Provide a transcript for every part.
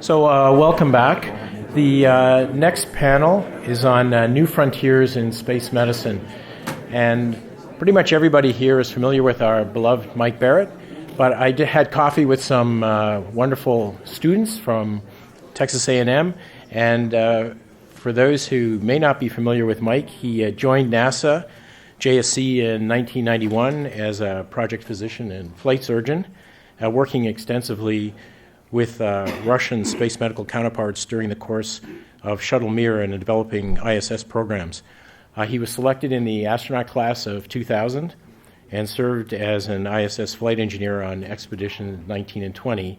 So welcome back. The next panel is on new frontiers in space medicine. And pretty much everybody here is familiar with our beloved Mike Barrett, but I had coffee with some wonderful students from Texas A&M, and for those who may not be familiar with Mike, he joined NASA JSC in 1991 as a project physician and flight surgeon, working extensively with Russian space medical counterparts during the course of Shuttle Mir and developing ISS programs. He was selected in the astronaut class of 2000 and served as an ISS flight engineer on Expedition 19 and 20,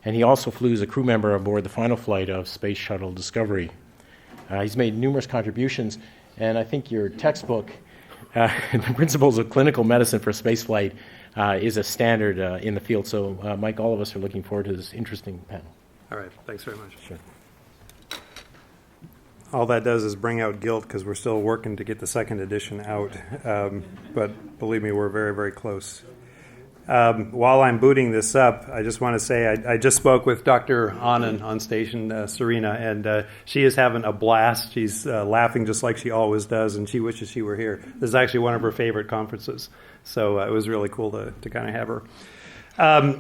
and he also flew as a crew member aboard the final flight of Space Shuttle Discovery. He's made numerous contributions, and I think your textbook, The Principles of Clinical Medicine for Spaceflight, is a standard in the field. So, Mike, all of us are looking forward to this interesting panel. All right. Thanks very much. Sure. All that does is bring out guilt because we're still working to get the second edition out. But believe me, we're very, very close. While I'm booting this up, I just want to say I just spoke with Dr. Anand on station, Serena, and she is having a blast. She's laughing just like she always does, and she wishes she were here. This is actually one of her favorite conferences, so it was really cool to kind of have her.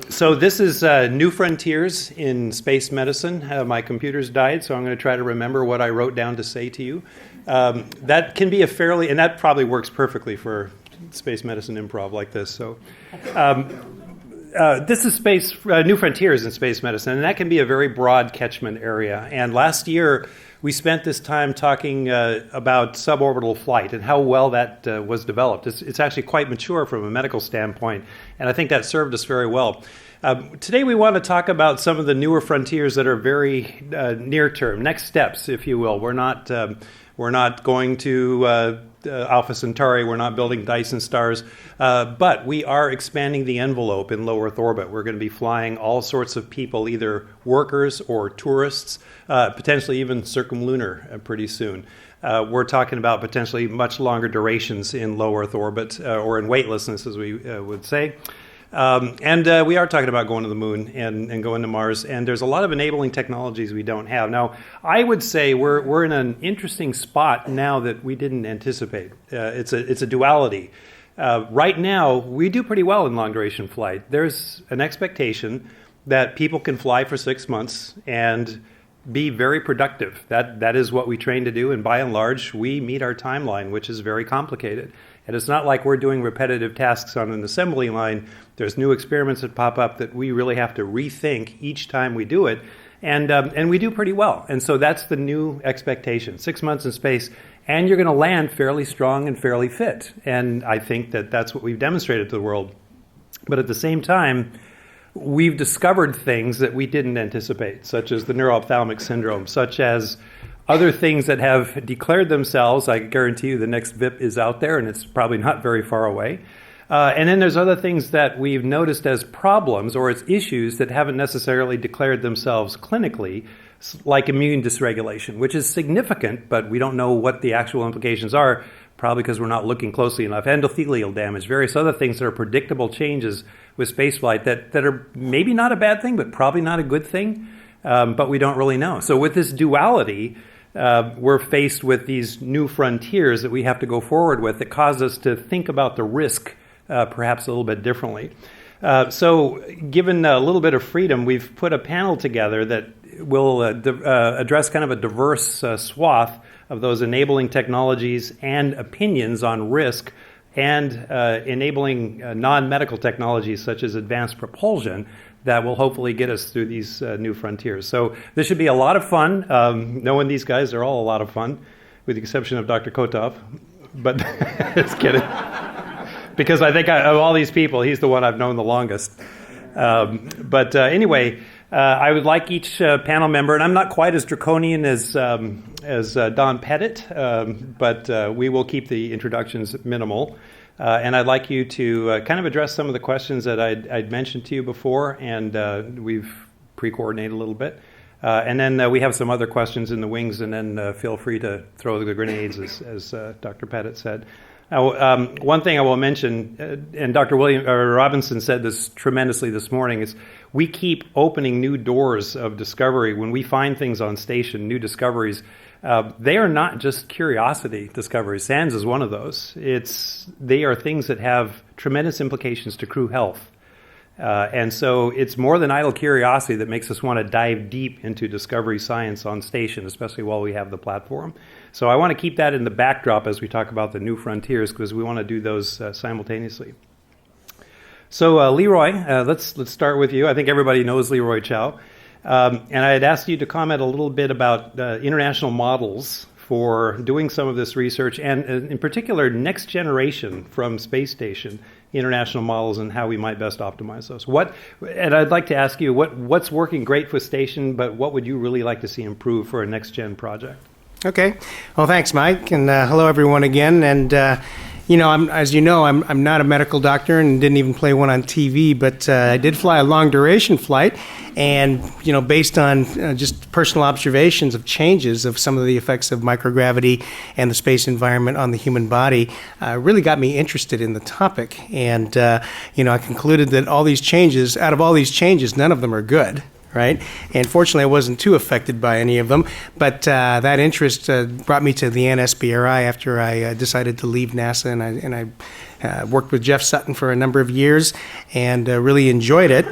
So this is New Frontiers in Space Medicine. My computer's died, so I'm going to try to remember what I wrote down to say to you. That can be and that probably works perfectly for space medicine improv like this. So this is New Frontiers in Space Medicine, and that can be a very broad catchment area. And last year, we spent this time talking about suborbital flight and how well that was developed. It's actually quite mature from a medical standpoint, and I think that served us very well. Today we want to talk about some of the newer frontiers that are very near term, next steps, if you will. We're not going to Alpha Centauri, we're not building Dyson stars, but we are expanding the envelope in low Earth orbit. We're going to be flying all sorts of people, either workers or tourists, potentially even circumlunar pretty soon. We're talking about potentially much longer durations in low Earth orbit, or in weightlessness, as we would say. And we are talking about going to the moon and going to Mars, and there's a lot of enabling technologies we don't have. Now, I would say we're in an interesting spot now that we didn't anticipate. It's a duality. Right now, we do pretty well in long-duration flight. There's an expectation that people can fly for 6 months and be very productive. That is what we train to do, and by and large, we meet our timeline, which is very complicated. And it's not like we're doing repetitive tasks on an assembly line. There's new experiments that pop up that we really have to rethink each time we do it, and we do pretty well. And so that's the new expectation: 6 months in space, and you're going to land fairly strong and fairly fit. And I think that's what we've demonstrated to the world. But at the same time, we've discovered things that we didn't anticipate, such as the neuroophthalmic syndrome, such as other things that have declared themselves. I guarantee you the next VIP is out there, and it's probably not very far away. And then there's other things that we've noticed as problems or as issues that haven't necessarily declared themselves clinically, like immune dysregulation, which is significant, but we don't know what the actual implications are, probably because we're not looking closely enough. Endothelial damage, various other things that are predictable changes with spaceflight that are maybe not a bad thing, but probably not a good thing, but we don't really know. So with this duality, we're faced with these new frontiers that we have to go forward with that cause us to think about the risk perhaps a little bit differently. So given a little bit of freedom, we've put a panel together that will address kind of a diverse swath of those enabling technologies and opinions on risk and enabling non-medical technologies such as advanced propulsion that will hopefully get us through these new frontiers. So this should be a lot of fun. Knowing these guys, they're all a lot of fun, with the exception of Dr. Kotov. But just kidding. Because I think of all these people, he's the one I've known the longest. But anyway, I would like each panel member, and I'm not quite as draconian as Don Pettit, but we will keep the introductions minimal. And I'd like you to kind of address some of the questions that I'd mentioned to you before, and we've pre-coordinated a little bit. And then we have some other questions in the wings, and then feel free to throw the grenades, as Dr. Pettit said. Now, one thing I will mention, and Dr. Robinson said this tremendously this morning, is we keep opening new doors of discovery. When we find things on station, new discoveries, they are not just curiosity discoveries. SANS is one of those. They are things that have tremendous implications to crew health. And so it's more than idle curiosity that makes us want to dive deep into discovery science on station, especially while we have the platform. So I want to keep that in the backdrop as we talk about the new frontiers, because we want to do those simultaneously. So Leroy, let's start with you. I think everybody knows Leroy Chow. And I had asked you to comment a little bit about international models for doing some of this research, and in particular, next generation from space station international models and how we might best optimize those. And I'd like to ask you, what's working great for station, but what would you really like to see improve for a next-gen project? Okay. Well, thanks, Mike, and hello, everyone, again. And I'm not a medical doctor and didn't even play one on TV, but I did fly a long-duration flight, and based on just personal observations of changes of some of the effects of microgravity and the space environment on the human body, really got me interested in the topic. And I concluded that out of all these changes, none of them are good. Right? And fortunately, I wasn't too affected by any of them. But that interest brought me to the NSBRI after I decided to leave NASA, and I worked with Jeff Sutton for a number of years and really enjoyed it.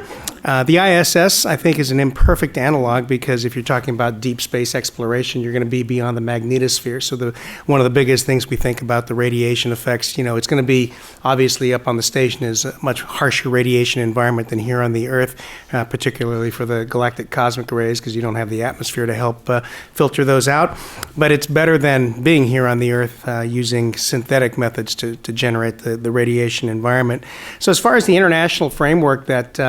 The ISS, I think, is an imperfect analog because if you're talking about deep space exploration, you're going to be beyond the magnetosphere. So one of the biggest things we think about the radiation effects, it's going to be obviously up on the station is a much harsher radiation environment than here on the Earth, particularly for the galactic cosmic rays because you don't have the atmosphere to help filter those out. But it's better than being here on the Earth using synthetic methods to generate the radiation environment. So as far as the international framework that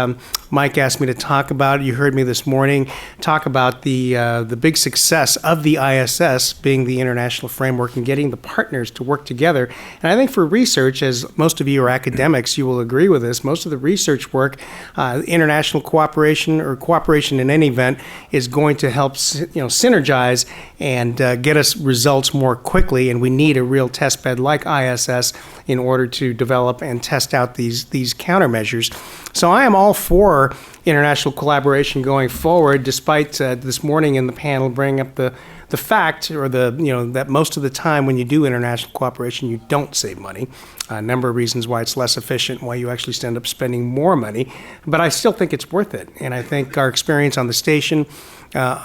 Mike asked me to talk about, you heard me this morning talk about the big success of the ISS being the international framework and getting the partners to work together. And I think for research, as most of you are academics, you will agree with this, most of the research work, international cooperation or cooperation in any event is going to help synergize and get us results more quickly. And we need a real test bed like ISS in order to develop and test out these countermeasures. So I am all for international collaboration going forward, despite this morning in the panel bringing up the fact or that most of the time when you do international cooperation, you don't save money. A number of reasons why it's less efficient, why you actually end up spending more money. But I still think it's worth it. And I think our experience on the station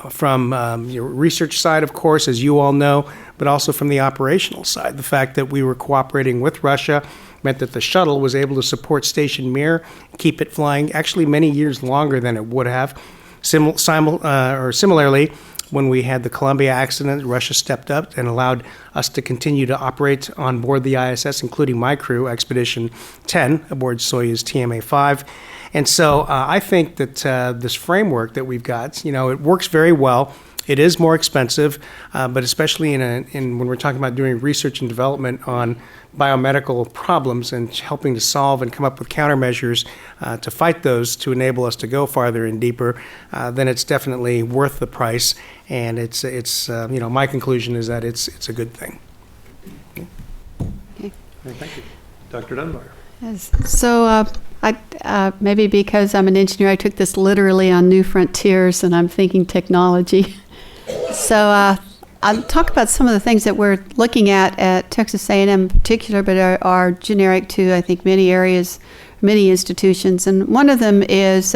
from your research side, of course, as you all know, but also from the operational side, the fact that we were cooperating with Russia meant that the shuttle was able to support Station Mir, keep it flying actually many years longer than it would have. Similarly, when we had the Columbia accident, Russia stepped up and allowed us to continue to operate on board the ISS, including my crew, Expedition 10, aboard Soyuz TMA-5. And so I think that this framework that we've got, it works very well. It is more expensive, but especially in when we're talking about doing research and development on biomedical problems and helping to solve and come up with countermeasures to fight those to enable us to go farther and deeper, then it's definitely worth the price. And it's my conclusion is that it's a good thing. Okay. Thank you. Dr. Dunbar. Yes. So maybe because I'm an engineer, I took this literally on New Frontiers, and I'm thinking technology. So I'll talk about some of the things that we're looking at Texas A&M in particular, but are generic to, I think, many areas, many institutions. And one of them is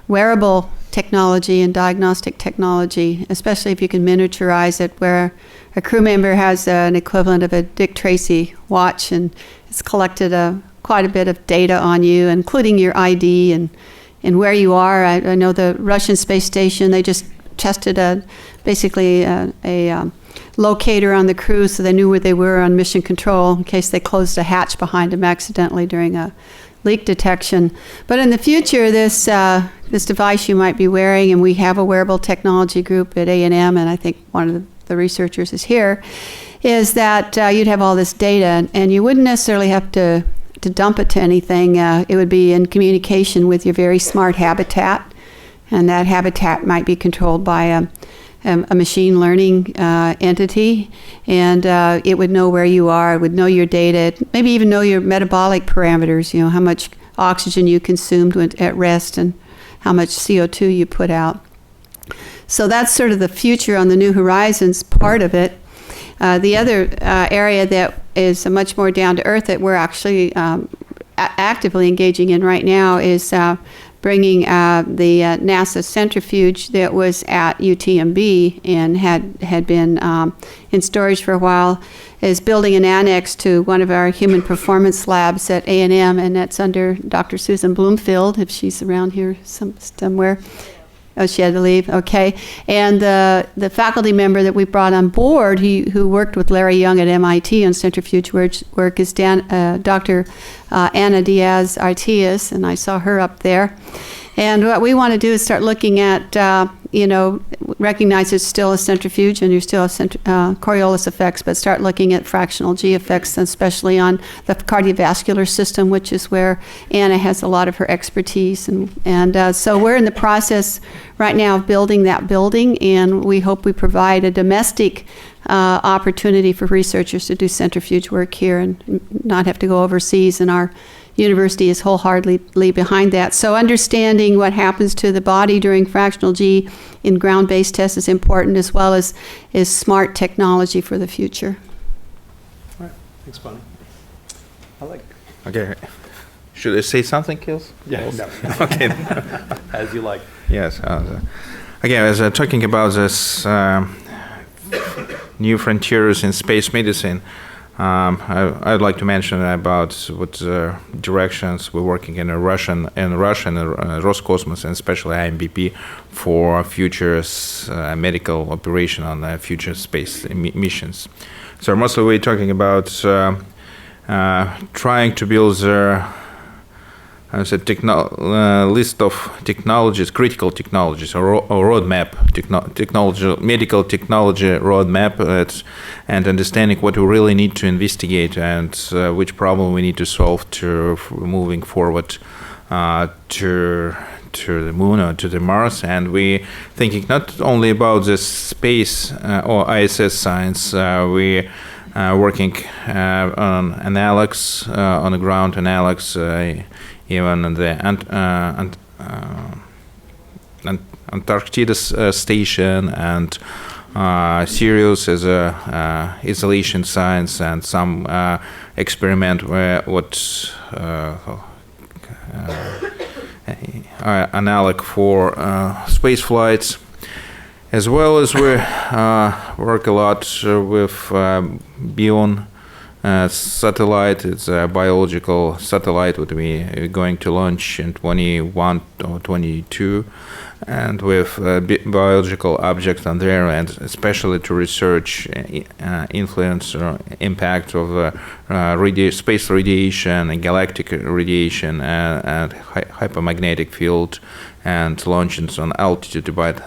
wearable technology and diagnostic technology, especially if you can miniaturize it, where a crew member has an equivalent of a Dick Tracy watch, and it's collected quite a bit of data on you, including your ID and where you are. I know the Russian space station, they just tested basically a locator on the crew so they knew where they were on mission control in case they closed a hatch behind them accidentally during a leak detection. But in the future, this device you might be wearing, and we have a wearable technology group at A&M, and I think one of the researchers is here, is that you'd have all this data, and you wouldn't necessarily have to dump it to anything. It would be in communication with your very smart habitat, and that habitat might be controlled by a machine learning entity, and it would know where you are, it would know your data, maybe even know your metabolic parameters, how much oxygen you consumed at rest and how much CO2 you put out. So that's sort of the future on the New Horizons part of it. The other area that is much more down to earth that we're actually actively engaging in right now is bringing the NASA centrifuge that was at UTMB and had been in storage for a while, is building an annex to one of our human performance labs at A&M, and that's under Dr. Susan Bloomfield, if she's around here somewhere. Oh, she had to leave. Okay. And the faculty member that we brought on board, who worked with Larry Young at MIT on centrifuge work, is Dr. Ana Diaz-Artias, and I saw her up there. And what we want to do is start looking at, recognize it's still a centrifuge and you still have Coriolis effects, but start looking at fractional G effects, especially on the cardiovascular system, which is where Anna has a lot of her expertise. And so we're in the process right now of building that building, and we hope we provide a domestic opportunity for researchers to do centrifuge work here and not have to go overseas, and our university is wholeheartedly behind that. So understanding what happens to the body during fractional G in ground-based tests is important, as well as is smart technology for the future. All right. Thanks, Bonnie. I like. Okay. Should I say something else? Yeah. No. Okay. As you like. Yes. Again, as talking about this new frontiers in space medicine, I'd like to mention about what directions we're working in Russia and Roscosmos, and especially IMBP, for future medical operation on future space missions. So mostly we're talking about trying to build list of technologies, critical technologies, or roadmap, medical technology roadmap, and understanding what we really need to investigate and which problem we need to solve to moving forward to the moon or to the Mars. And we thinking not only about the space or ISS science. We working on analogs, on the ground analogs. Even the Antarctica station and Sirius as a isolation science, and some experiment where analog for space flights, as well as we work a lot with Bion satellite. It's a biological satellite that we're going to launch in 21 or 22, and with biological objects on there, and especially to research influence or impact of space radiation and galactic radiation and hypermagnetic field, and launches on altitude about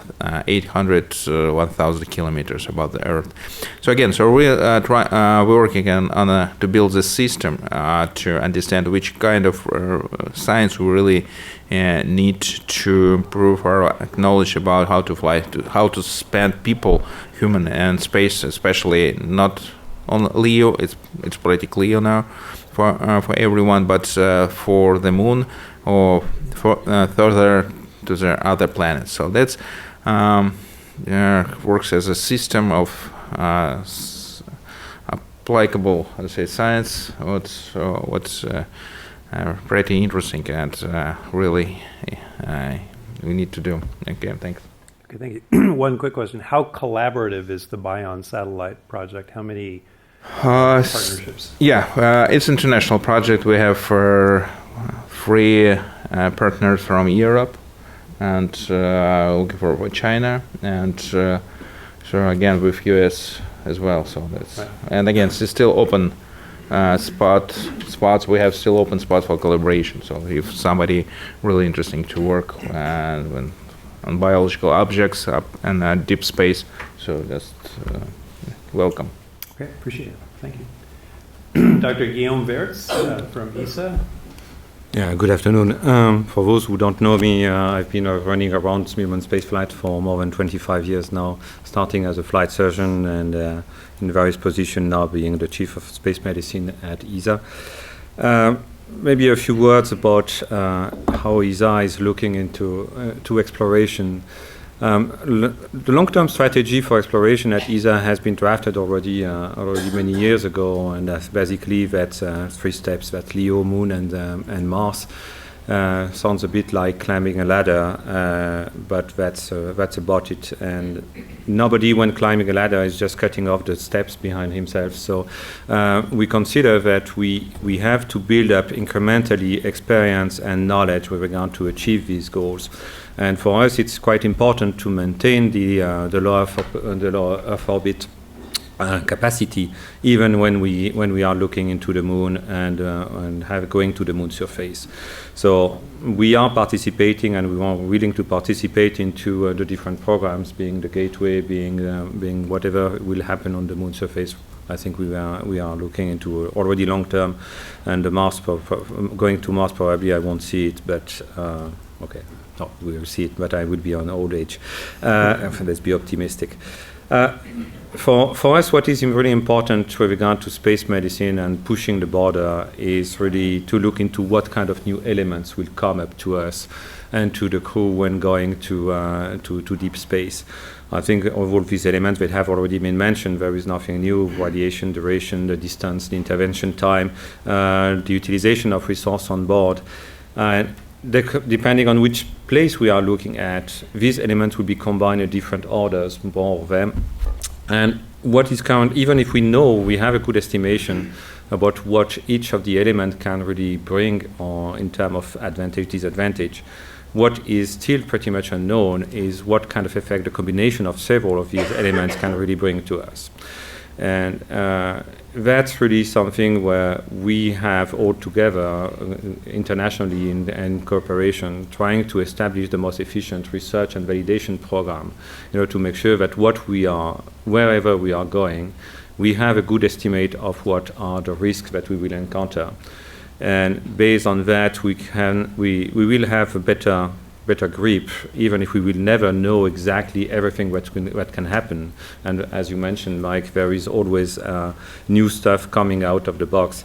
800, 1,000 kilometers above the Earth. So again, we're working on to build this system to understand which kind of science we really need to improve our knowledge about how to fly, how to spend people, human and space, especially not on LEO. It's politically LEO now for everyone, but for the moon or for further to the other planets. So that's works as a system of applicable, science. What's pretty interesting and really we need to do. Okay, thanks. Okay, thank you. One quick question: how collaborative is the Bion satellite project? How many partnerships? It's an international project. We have 3 partners from Europe, and looking for China, and so again with US as well. So that's right. And again, it's still open spots. We have still open spots for collaboration. So if somebody really interesting to work on biological objects up in deep space, so just welcome. Okay, appreciate it. Thank you. Dr. Guillaume Verts from ESA. Yeah, good afternoon. For those who don't know me, I've been running around human spaceflight for more than 25 years now, starting as a flight surgeon and in various positions now being the chief of space medicine at ESA. Maybe a few words about how ESA is looking into to exploration. The long-term strategy for exploration at ESA has been drafted already many years ago, and that's basically that's 3 steps: that's LEO, Moon, and Mars. Sounds a bit like climbing a ladder, but that's about it. And nobody, when climbing a ladder, is just cutting off the steps behind himself. So we consider that we have to build up incrementally experience and knowledge with regard to achieve these goals. And for us, it's quite important to maintain the low Earth orbit capacity, even when we are looking into the moon and going to the moon surface. So we are participating, and we are willing to participate into the different programs, being the Gateway, being whatever will happen on the moon surface. I think we are looking into already long term, and the Mars going to Mars probably I won't see it, but okay. No, we will see it, but I would be on old age. Let's be optimistic. For us, what is really important with regard to space medicine and pushing the border is really to look into what kind of new elements will come up to us and to the crew when going to deep space. I think of all these elements that have already been mentioned, there is nothing new: radiation, duration, the distance, the intervention time, the utilization of resource on board. Depending on which place we are looking at, these elements will be combined in different orders, more of them. And what is current, even if we know we have a good estimation about what each of the elements can really bring in terms of advantage, disadvantage, what is still pretty much unknown is what kind of effect the combination of several of these elements can really bring to us. And that's really something where we have all together internationally in cooperation trying to establish the most efficient research and validation program, to make sure that wherever we are going, we have a good estimate of what are the risks that we will encounter. And based on that, we will have a better grip, even if we will never know exactly everything what can happen. And as you mentioned, Mike, there is always new stuff coming out of the box.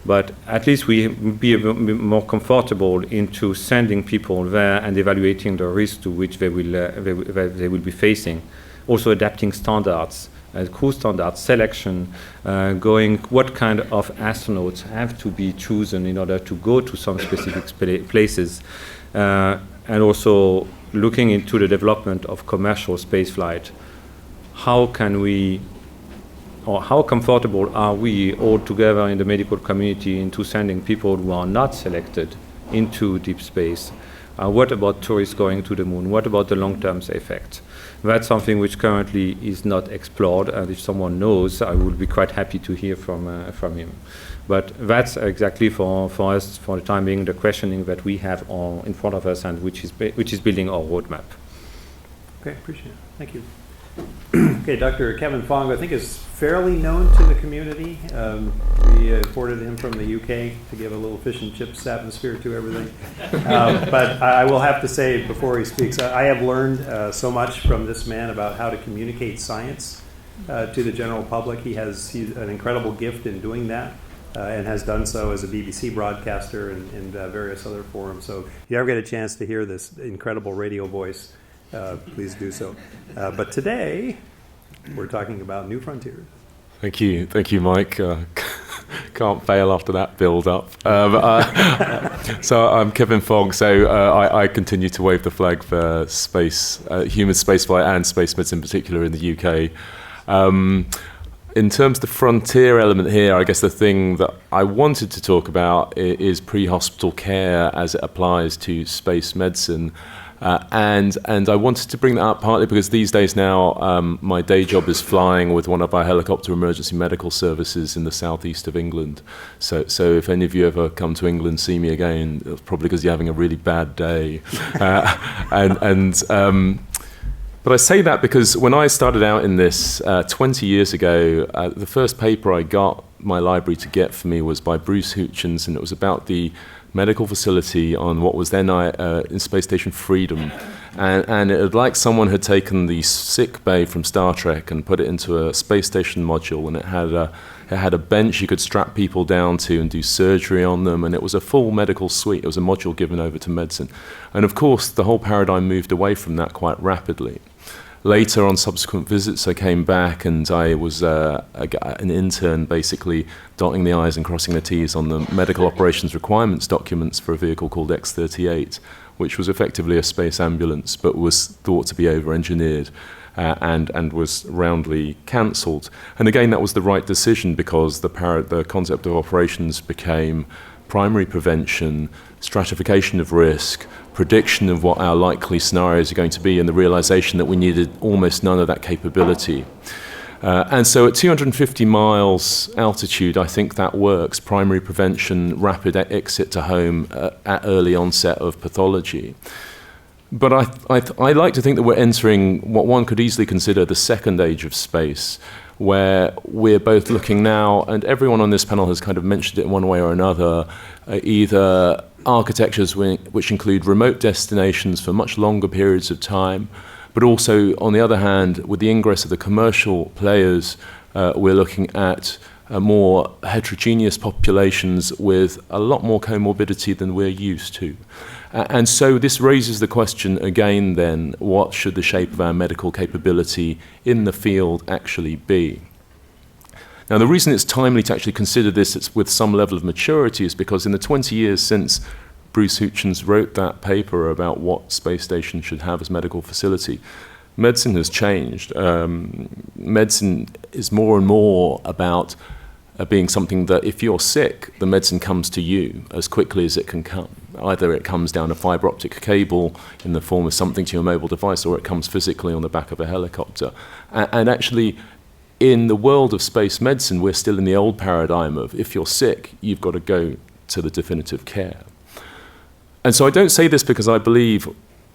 But at least we be a bit more comfortable into sending people there and evaluating the risk to which they will be facing. Also adapting standards, crew standards, selection, what kind of astronauts have to be chosen in order to go to some specific places. And also looking into the development of commercial spaceflight. How comfortable are we all together in the medical community into sending people who are not selected into deep space? What about tourists going to the moon? What about the long-term effect? That's something which currently is not explored, and if someone knows, I would be quite happy to hear from him. But that's exactly for us, for the time being, the questioning that we have in front of us, and which is building our roadmap. Okay, appreciate it. Thank you. Okay, Dr. Kevin Fong, I think, is fairly known to the community. We imported him from the UK to give a little fish and chips atmosphere to everything. But I will have to say, before he speaks, I have learned so much from this man about how to communicate science to the general public. He's an incredible gift in doing that. And has done so as a BBC broadcaster and various other forums. So if you ever get a chance to hear this incredible radio voice, please do so. But today, we're talking about New Frontiers. Thank you, Mike. Can't fail after that build-up. So I'm Kevin Fong. So I continue to wave the flag for space, human spaceflight and space medicine in particular in the UK. In terms of the frontier element here, I guess the thing that I wanted to talk about is pre-hospital care as it applies to space medicine. And I wanted to bring that up partly because these days now my day job is flying with one of our helicopter emergency medical services in the southeast of England. So if any of you ever come to England, see me again, it's probably because you're having a really bad day. But I say that because when I started out in this 20 years ago, the first paper I got my library to get for me was by Bruce Hutchins, and it was about the medical facility on what was then in Space Station Freedom. And it was like someone had taken the sick bay from Star Trek and put it into a space station module, and it had a bench you could strap people down to and do surgery on them, and it was a full medical suite. It was a module given over to medicine. And of course, the whole paradigm moved away from that quite rapidly. Later, on subsequent visits, I came back and I was an intern, basically dotting the I's and crossing the T's on the medical operations requirements documents for a vehicle called X-38, which was effectively a space ambulance, but was thought to be over-engineered and was roundly cancelled. And again, that was the right decision, because the concept of operations became primary prevention, stratification of risk, prediction of what our likely scenarios are going to be, and the realization that we needed almost none of that capability. And so at 250 miles altitude, I think that works. Primary prevention, rapid exit to home at early onset of pathology. But I like to think that we're entering what one could easily consider the second age of space, where we're both looking now, and everyone on this panel has kind of mentioned it in one way or another, either architectures which include remote destinations for much longer periods of time, but also, on the other hand, with the ingress of the commercial players, we're looking at more heterogeneous populations with a lot more comorbidity than we're used to. And so this raises the question again then, what should the shape of our medical capability in the field actually be? Now, the reason it's timely to actually consider this with some level of maturity is because in the 20 years since Bruce Hutchins wrote that paper about what space stations should have as medical facility, medicine has changed. Medicine is more and more about being something that if you're sick, the medicine comes to you as quickly as it can come. Either it comes down a fiber optic cable in the form of something to your mobile device, or it comes physically on the back of a helicopter. And actually, in the world of space medicine, we're still in the old paradigm of if you're sick, you've got to go to the definitive care. And so I don't say this because I believe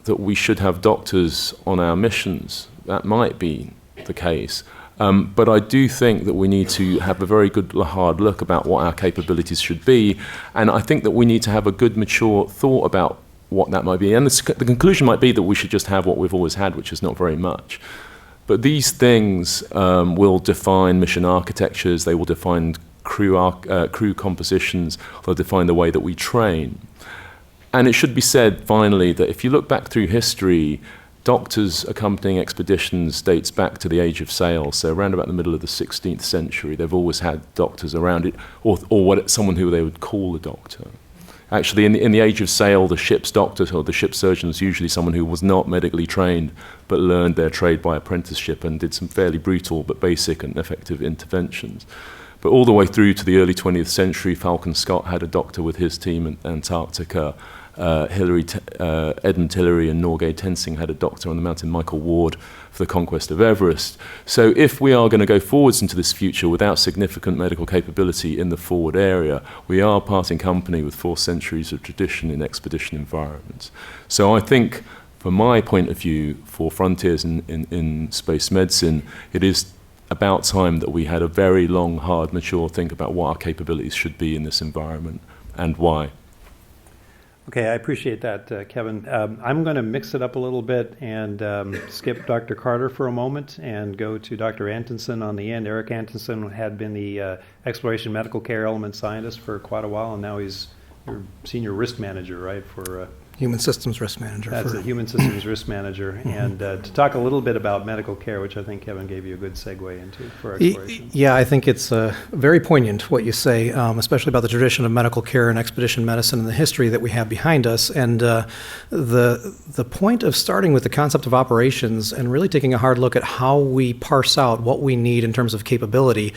that we should have doctors on our missions. That might be the case. But I do think that we need to have a very good hard look about what our capabilities should be. And I think that we need to have a good mature thought about what that might be. And the conclusion might be that we should just have what we've always had, which is not very much. But these things will define mission architectures, they will define crew compositions, they'll define the way that we train. And it should be said, finally, that if you look back through history, doctors accompanying expeditions dates back to the age of sail, so around about the middle of the 16th century. They've always had doctors around it, or someone who they would call a doctor. Actually, in the age of sail, the ship's doctor or the ship's surgeon was usually someone who was not medically trained, but learned their trade by apprenticeship and did some fairly brutal but basic and effective interventions. But all the way through to the early 20th century, Falcon Scott had a doctor with his team in Antarctica. Edmund Hillary and Norgay Tensing had a doctor on the mountain, Michael Ward, for the conquest of Everest. So if we are going to go forwards into this future without significant medical capability in the forward area, we are parting company with 4 centuries of tradition in expedition environments. So I think, from my point of view, for frontiers in space medicine, it is about time that we had a very long, hard, mature think about what our capabilities should be in this environment and why. Okay, I appreciate that, Kevin. I'm going to mix it up a little bit and skip Dr. Carter for a moment and go to Dr. Antonsen on the end. Eric Antonsen had been the exploration medical care element scientist for quite a while, and now he's your senior risk manager, right, for Human Systems Risk Manager. That's a Human Systems Risk Manager. And to talk a little bit about medical care, which I think Kevin gave you a good segue into for exploration. Yeah, I think it's very poignant what you say, especially about the tradition of medical care and expedition medicine and the history that we have behind us. And the point of starting with the concept of operations and really taking a hard look at how we parse out what we need in terms of capability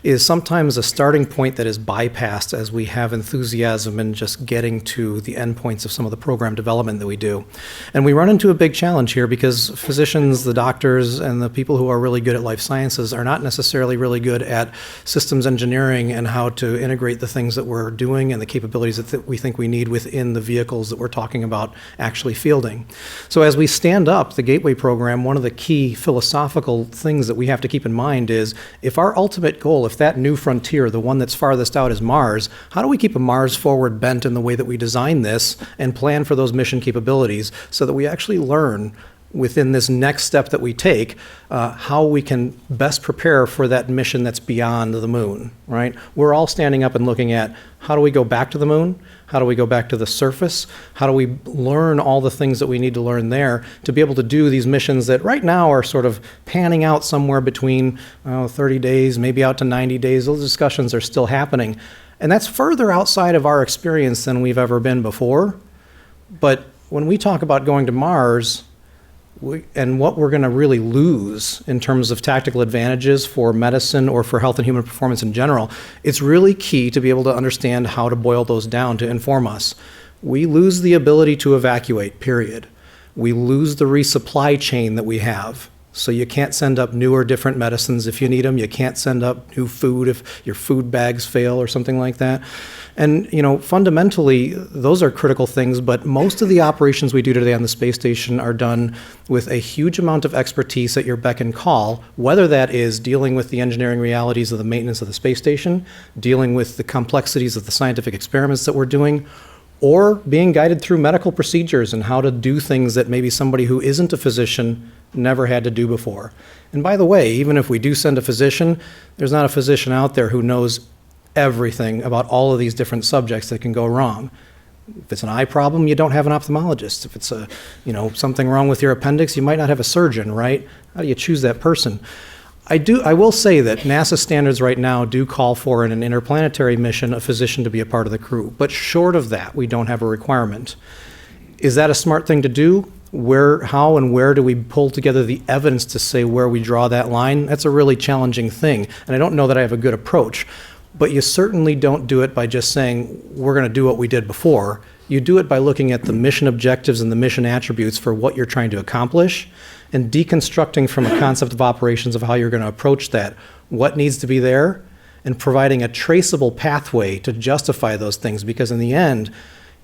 is sometimes a starting point that is bypassed as we have enthusiasm in just getting to the endpoints of some of the programs program development that we do. And we run into a big challenge here because physicians, the doctors, and the people who are really good at life sciences are not necessarily really good at systems engineering and how to integrate the things that we're doing and the capabilities that we think we need within the vehicles that we're talking about actually fielding. So as we stand up the Gateway program, one of the key philosophical things that we have to keep in mind is if our ultimate goal, if that new frontier, the one that's farthest out is Mars, how do we keep a Mars forward bent in the way that we design this and plan for those mission capabilities so that we actually learn within this next step that we take, how we can best prepare for that mission that's beyond the moon, right? We're all standing up and looking at how do we go back to the moon? How do we go back to the surface? How do we learn all the things that we need to learn there to be able to do these missions that right now are sort of panning out somewhere between 30 days, maybe out to 90 days. Those discussions are still happening. And that's further outside of our experience than we've ever been before. But when we talk about going to Mars, and what we're going to really lose in terms of tactical advantages for medicine or for health and human performance in general, it's really key to be able to understand how to boil those down to inform us. We lose the ability to evacuate, period. We lose the resupply chain that we have. So you can't send up newer, different medicines if you need them. You can't send up new food if your food bags fail or something like that. And, fundamentally, those are critical things, but most of the operations we do today on the space station are done with a huge amount of expertise at your beck and call, whether that is dealing with the engineering realities of the maintenance of the space station, dealing with the complexities of the scientific experiments that we're doing, or being guided through medical procedures and how to do things that maybe somebody who isn't a physician never had to do before. And by the way, even if we do send a physician, there's not a physician out there who knows everything about all of these different subjects that can go wrong. If it's an eye problem, you don't have an ophthalmologist. If it's something wrong with your appendix, you might not have a surgeon, right? How do you choose that person? I will say that NASA standards right now do call for in an interplanetary mission a physician to be a part of the crew. But short of that, we don't have a requirement. Is that a smart thing to do? How and where do we pull together the evidence to say where we draw that line? That's a really challenging thing. And I don't know that I have a good approach. But you certainly don't do it by just saying, we're going to do what we did before. You do it by looking at the mission objectives and the mission attributes for what you're trying to accomplish and deconstructing from a concept of operations of how you're going to approach that, what needs to be there, and providing a traceable pathway to justify those things. Because in the end,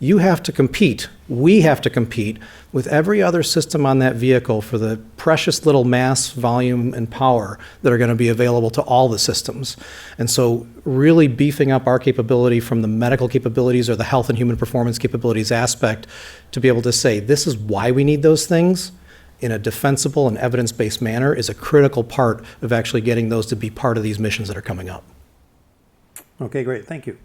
you have to compete, we have to compete with every other system on that vehicle for the precious little mass, volume, and power that are going to be available to all the systems. And so really beefing up our capability from the medical capabilities or the health and human performance capabilities aspect to be able to say, this is why we need those things in a defensible and evidence-based manner is a critical part of actually getting those to be part of these missions that are coming up. Okay, great. Thank you.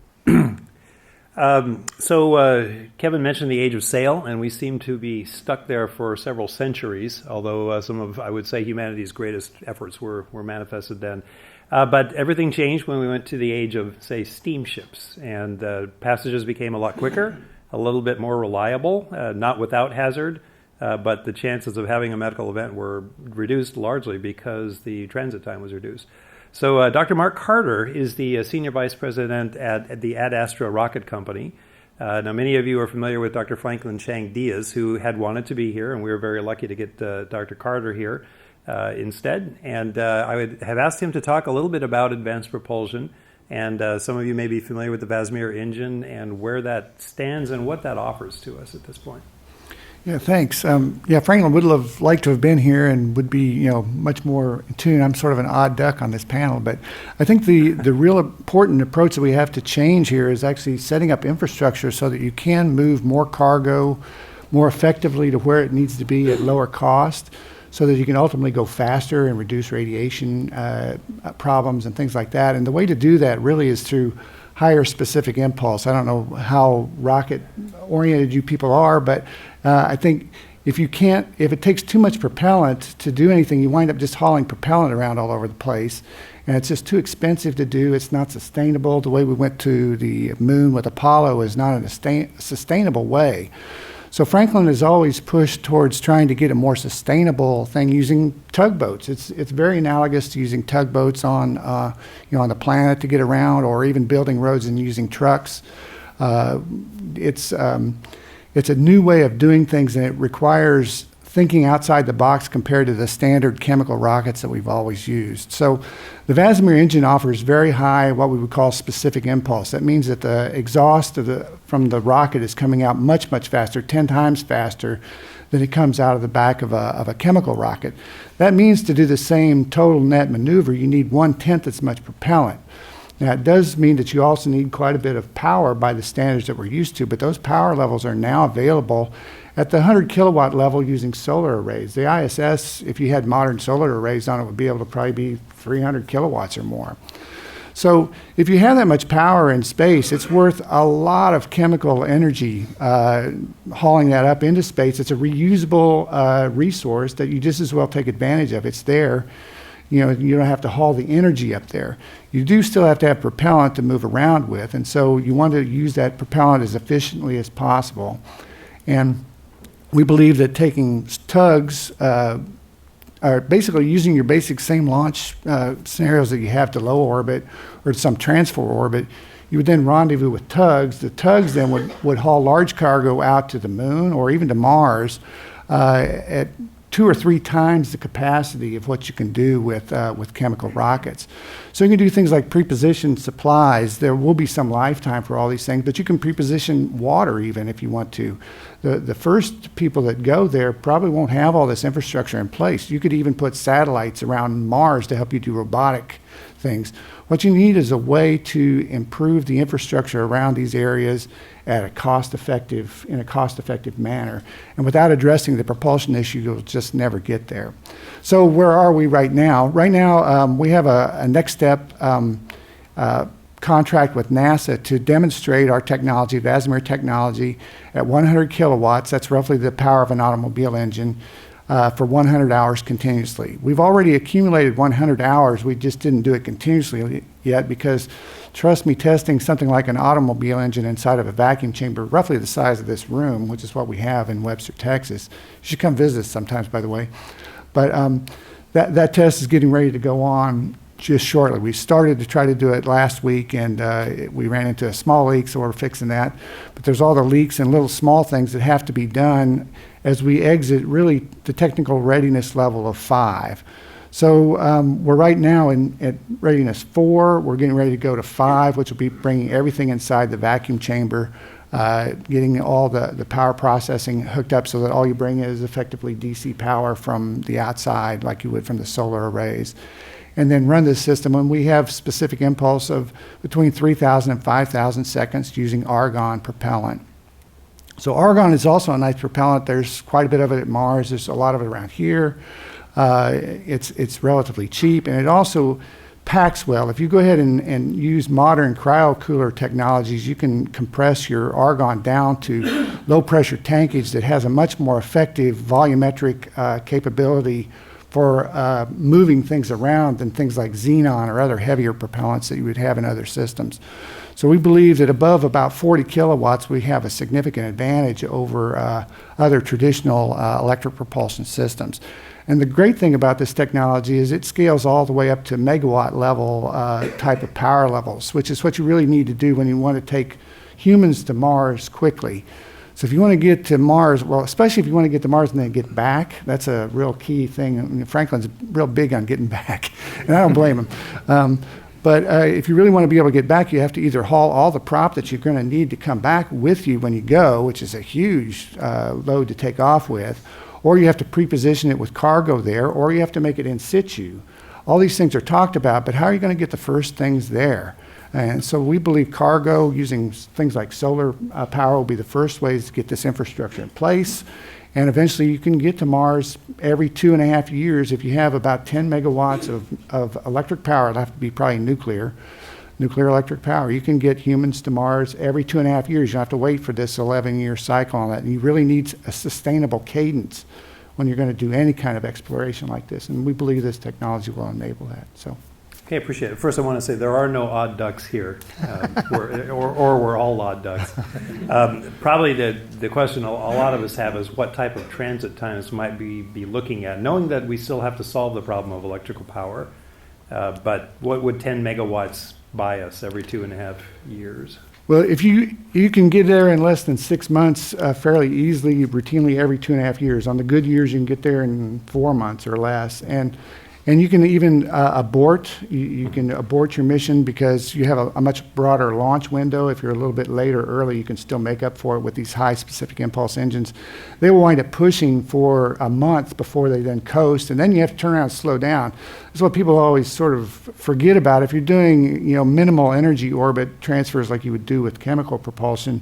Kevin mentioned the age of sail, and we seem to be stuck there for several centuries, although some of, I would say, humanity's greatest efforts were manifested then. But everything changed when we went to the age of, say, steamships, and passages became a lot quicker, a little bit more reliable, not without hazard, but the chances of having a medical event were reduced largely because the transit time was reduced. So Dr. Mark Carter is the Senior Vice President at the Ad Astra Rocket Company. Now, many of you are familiar with Dr. Franklin Chang Diaz, who had wanted to be here, and we were very lucky to get Dr. Carter here instead. And I would have asked him to talk a little bit about advanced propulsion. And some of you may be familiar with the Vasmir engine and where that stands and what that offers to us at this point. Yeah, thanks. Franklin would have liked to have been here and would be, much more in tune. I'm sort of an odd duck on this panel, but I think the real important approach that we have to change here is actually setting up infrastructure so that you can move more cargo more effectively to where it needs to be at lower cost, so that you can ultimately go faster and reduce radiation problems and things like that. And the way to do that really is through higher specific impulse. I don't know how rocket oriented you people are, but I think if it takes too much propellant to do anything, you wind up just hauling propellant around all over the place. And it's just too expensive to do. It's not sustainable. The way we went to the moon with Apollo is not a sustainable way. So Franklin has always pushed towards trying to get a more sustainable thing using tugboats. It's very analogous to using tugboats on the planet to get it's It's a new way of doing things, and it requires thinking outside the box compared to the standard chemical rockets that we've always used. So the Vasimir engine offers very high, what we would call specific impulse. That means that the exhaust from the rocket is coming out much, much faster, 10 times faster than it comes out of the back of a chemical rocket. That means to do the same total net maneuver, you need 1/10 as much propellant. Now, it does mean that you also need quite a bit of power by the standards that we're used to, but those power levels are now available at the 100 kilowatt level using solar arrays. The ISS, if you had modern solar arrays on it, would be able to probably be 300 kilowatts or more. So if you have that much power in space, it's worth a lot of chemical energy hauling that up into space. It's a reusable resource that you just as well take advantage of. It's there. You know, you don't have to haul the energy up there. You do still have to have propellant to move around with, and so you want to use that propellant as efficiently as possible. And we believe that taking tugs are basically using your basic same launch scenarios that you have to low orbit or some transfer orbit. You would then rendezvous with tugs. The tugs then would haul large cargo out to the moon or even to Mars at 2 or 3 times the capacity of what you can do with chemical rockets. So you can do things like preposition supplies. There will be some lifetime for all these things, but you can preposition water even if you want to. The first people that go there probably won't have all this infrastructure in place. You could even put satellites around Mars to help you do robotic things. What you need is a way to improve the infrastructure around these areas in a cost-effective manner. And without addressing the propulsion issue, you'll just never get there. So where are we right now? Right now, we have a next step contract with NASA to demonstrate our technology, Vasimir technology, at 100 kilowatts. That's roughly the power of an automobile engine. For 100 hours continuously. We've already accumulated 100 hours. We just didn't do it continuously yet because, trust me, testing something like an automobile engine inside of a vacuum chamber, roughly the size of this room, which is what we have in Webster, Texas. You should come visit us sometimes, by the way. But that test is getting ready to go on just shortly. We started to try to do it last week, and we ran into a small leak, so we're fixing that. But there's all the leaks and little small things that have to be done as we exit really the technical readiness level of 5. So we're right now at readiness 4. We're getting ready to go to 5, which will be bringing everything inside the vacuum chamber, getting all the power processing hooked up so that all you bring is effectively DC power from the outside like you would from the solar arrays. And then run this system, and we have specific impulse of between 3,000 and 5,000 seconds using argon propellant. So argon is also a nice propellant. There's quite a bit of it at Mars. There's a lot of it around here. It's relatively cheap, and it also packs well. If you go ahead and use modern cryocooler technologies, you can compress your argon down to low pressure tankage that has a much more effective volumetric capability for moving things around than things like xenon or other heavier propellants that you would have in other systems. So we believe that above about 40 kilowatts, we have a significant advantage over other traditional electric propulsion systems. And the great thing about this technology is it scales all the way up to megawatt level type of power levels, which is what you really need to do when you want to take humans to Mars quickly. So if you want to get to Mars, well, especially if you want to get to Mars and then get back, that's a real key thing. I mean, Franklin's real big on getting back, and I don't blame him. But if you really want to be able to get back, you have to either haul all the prop that you're going to need to come back with you when you go, which is a huge load to take off with, or you have to pre-position it with cargo there, or you have to make it in situ. All these things are talked about, but how are you going to get the first things there? And so we believe cargo using things like solar power will be the first ways to get this infrastructure in place. And eventually you can get to Mars every 2.5 years if you have about 10 megawatts of electric power. It'll have to be probably nuclear electric power. You can get humans to Mars every 2.5 years. You don't have to wait for this 11-year cycle on that. And you really need a sustainable cadence when you're going to do any kind of exploration like this. And we believe this technology will enable that. So. Okay, appreciate it. First, I want to say there are no odd ducks here, or we're all odd ducks. Probably the question a lot of us have is what type of transit times might we be looking at, knowing that we still have to solve the problem of electrical power. But what would 10 megawatts buy us every 2.5 years? Well, if you can get there in less than 6 months fairly easily, routinely every 2.5 years. On the good years, you can get there in 4 months or less. And you can even abort. You can abort your mission because you have a much broader launch window. If you're a little bit late or early, you can still make up for it with these high specific impulse engines. They will wind up pushing for a month before they then coast, and then you have to turn around and slow down. That's what people always sort of forget about. If you're doing minimal energy orbit transfers like you would do with chemical propulsion,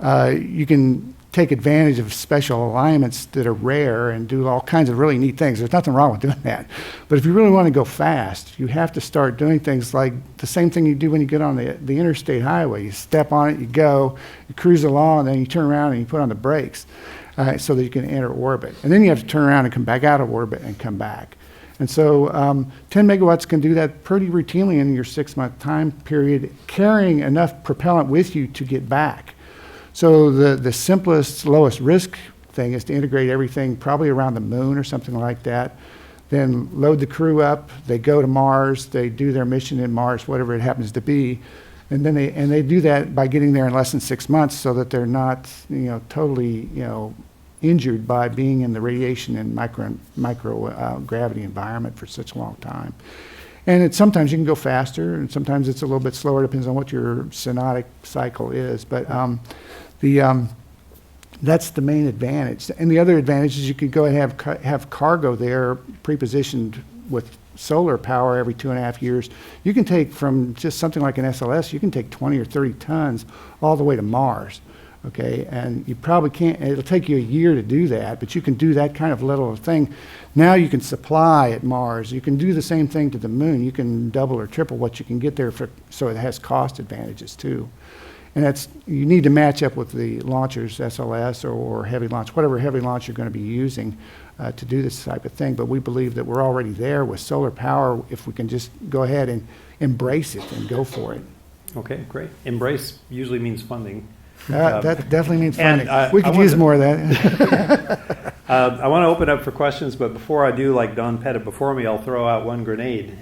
you can take advantage of special alignments that are rare and do all kinds of really neat things. There's nothing wrong with doing that. But if you really want to go fast, you have to start doing things like the same thing you do when you get on the interstate highway. You step on it, you go, you cruise along, and then you turn around and you put on the brakes so that you can enter orbit. And then you have to turn around and come back out of orbit and come back. And so 10 megawatts can do that pretty routinely in your 6-month time period, carrying enough propellant with you to get back. So the simplest, lowest risk thing is to integrate everything probably around the moon or something like that. Then load the crew up, they go to Mars, they do their mission in Mars, whatever it happens to be. And then they do that by getting there in less than 6 months so that they're not totally injured by being in the radiation and micro gravity environment for such a long time. And sometimes you can go faster, and sometimes it's a little bit slower. Depends on what your synodic cycle is. But that's the main advantage. And the other advantage is you could go and have cargo there pre-positioned with solar power every 2.5 years. You can take from just something like an SLS, you can take 20 or 30 tons all the way to Mars. Okay, and you probably can't, it'll take you a year to do that, but you can do that kind of little thing. Now you can supply at Mars. You can do the same thing to the moon. You can double or triple what you can get there so it has cost advantages too. And you need to match up with the launchers, SLS or heavy launch, whatever heavy launch you're going to be using to do this type of thing. But we believe that we're already there with solar power if we can just go ahead and embrace it and go for it. Okay, great. Embrace usually means funding. That definitely means funding. We could I use more of that. I want to open up for questions, but before I do, like Don Pettit before me, I'll throw out one grenade.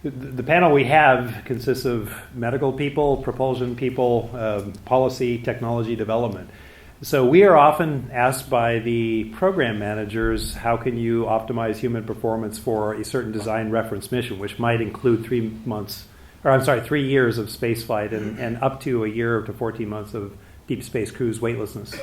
The panel we have consists of medical people, propulsion people, policy, technology development. So we are often asked by the program managers, how can you optimize human performance for a certain design reference mission, which might include 3 years of spaceflight and up to a year to 14 months of deep space cruise weightlessness.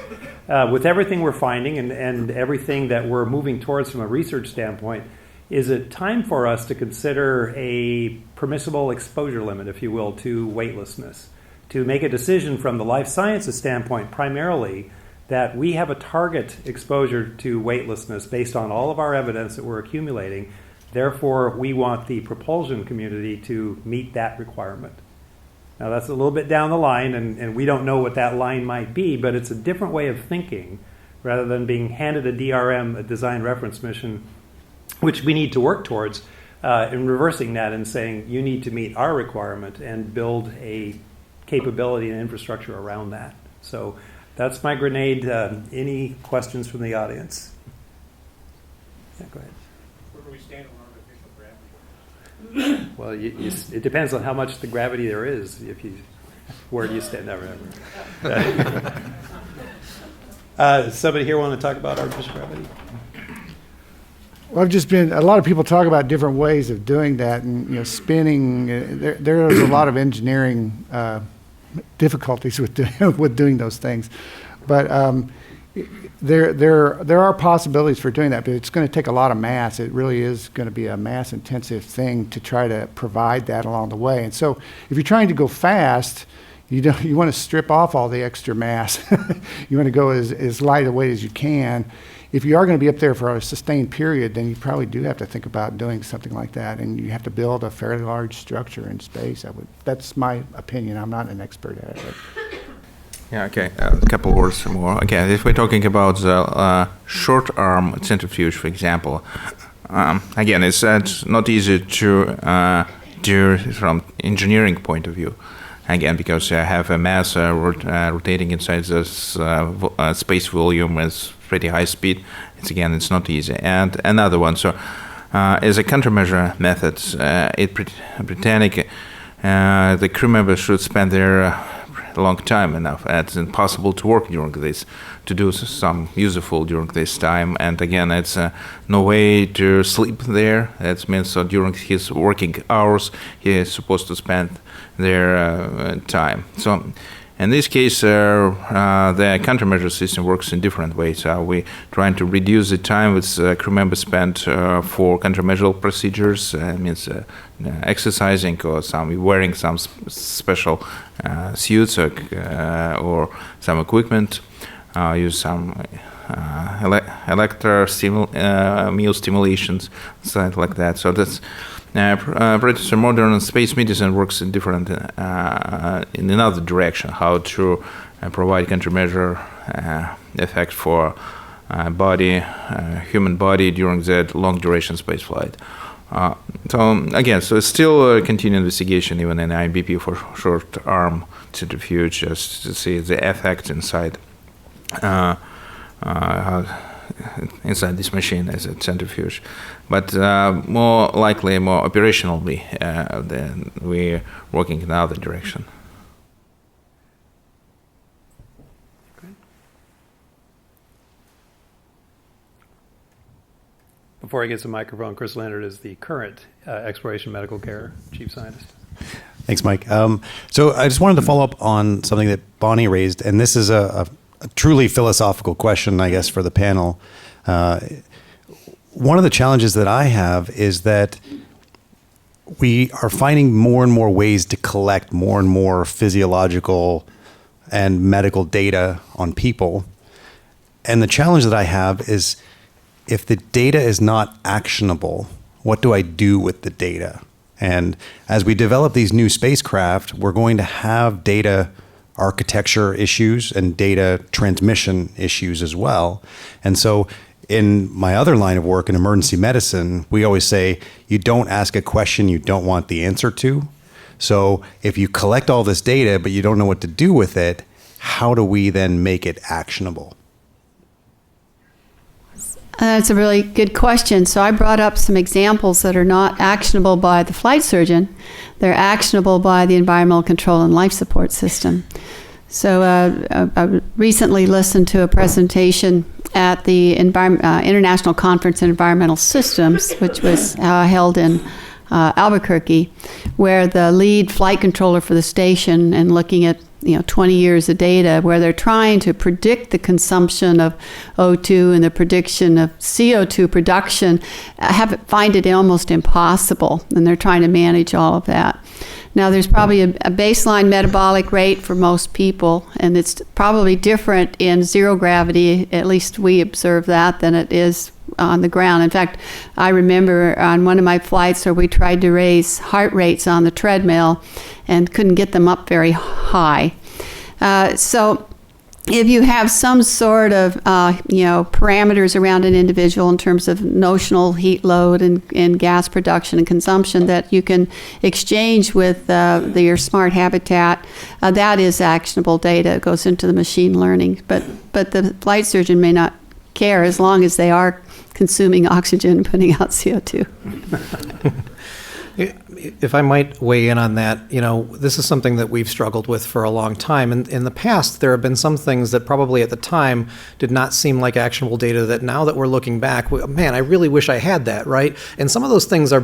With everything we're finding and everything that we're moving towards from a research standpoint, is it time for us to consider a permissible exposure limit, if you will, to weightlessness? To make a decision from the life sciences standpoint primarily that we have a target exposure to weightlessness based on all of our evidence that we're accumulating. Therefore, we want the propulsion community to meet that requirement. Now, that's a little bit down the line, and we don't know what that line might be, but it's a different way of thinking rather than being handed a DRM, a design reference mission, which we need to work towards, and reversing that and saying, you need to meet our requirement and build a capability and infrastructure around that. So that's my grenade. Any questions from the audience? Yeah, go ahead. Where do we stand on artificial gravity? Well, it depends on how much the gravity there is. Where do you stand? Never. Somebody here want to talk about artificial gravity? Well, a lot of people talk about different ways of doing that, and spinning. There's a lot of engineering difficulties with doing those things, but there are possibilities for doing that. But it's going to take a lot of mass. It really is going to be a mass-intensive thing to try to provide that along the way. And so, if you're trying to go fast, you want to strip off all the extra mass. You want to go as light a weight as you can. If you are going to be up there for a sustained period, then you probably do have to think about doing something like that, and you have to build a fairly large structure in space. That's my opinion. I'm not an expert at it. Yeah, okay. A couple words more. Okay, if we're talking about the short arm centrifuge, for example, again, it's not easy to do from engineering point of view. Again, because I have a mass rotating inside this space volume with pretty high speed. It's not easy. And another one, so as a countermeasure method, Britannic, the crew members should spend their long time enough. It's impossible to work during this, to do some useful during this time. And again, it's no way to sleep there. That means so during his working hours, he is supposed to spend their time. So in this case, the countermeasure system works in different ways. We're trying to reduce the time with crew members spent for countermeasure procedures. Means exercising or wearing some special suits or some equipment. Use some stimulations, something like that. So that's pretty modern space medicine works in different, in another direction, how to provide countermeasure effect for human body during that long duration space flight. So again, so it's still a continued investigation even in IBP for short arm centrifuge, just to see the effect inside this machine as a centrifuge, but more likely, more operationally, then we're working in another direction. Before I get to the microphone, Chris Leonard is the current Exploration Medical Care Chief Scientist. Thanks, Mike. So I just wanted to follow up on something that Bonnie raised, and this is a truly philosophical question, I guess, for the panel. One of the challenges that I have is that we are finding more and more ways to collect more and more physiological and medical data on people. And the challenge that I have is, if the data is not actionable, what do I do with the data? And as we develop these new spacecraft, we're going to have data architecture issues and data transmission issues as well. And so in my other line of work in emergency medicine, we always say, you don't ask a question you don't want the answer to. So if you collect all this data, but you don't know what to do with it, how do we then make it actionable? That's a really good question. So I brought up some examples that are not actionable by the flight surgeon. They're actionable by the environmental control and life support system. So I recently listened to a presentation at the International Conference in Environmental Systems, which was held in Albuquerque, where the lead flight controller for the station, and looking at 20 years of data, where they're trying to predict the consumption of O2 and the prediction of CO2 production, find it almost impossible, and they're trying to manage all of that. Now, there's probably a baseline metabolic rate for most people, and it's probably different in zero gravity, at least we observe that, than it is on the ground. In fact, I remember on one of my flights where we tried to raise heart rates on the treadmill and couldn't get them up very high. So if you have some sort of parameters around an individual in terms of notional heat load and gas production and consumption that you can exchange with your smart habitat, that is actionable data. It goes into the machine learning. But the flight surgeon may not care as long as they are consuming oxygen and putting out CO2. If I might weigh in on that, this is something that we've struggled with for a long time. And in the past, there have been some things that probably at the time did not seem like actionable data that now that we're looking back, man, I really wish I had that, right? And some of those things are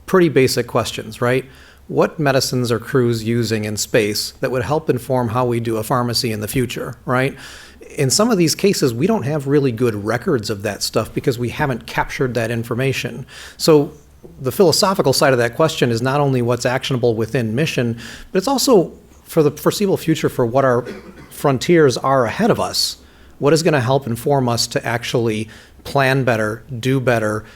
pretty basic questions, right? What medicines are crews using in space that would help inform how we do a pharmacy in the future, right? In some of these cases, we don't have really good records of that stuff because we haven't captured that information. So the philosophical side of that question is not only what's actionable within mission, but it's also for the foreseeable future for what our frontiers are ahead of us. What is going to help inform us to actually plan better, do better,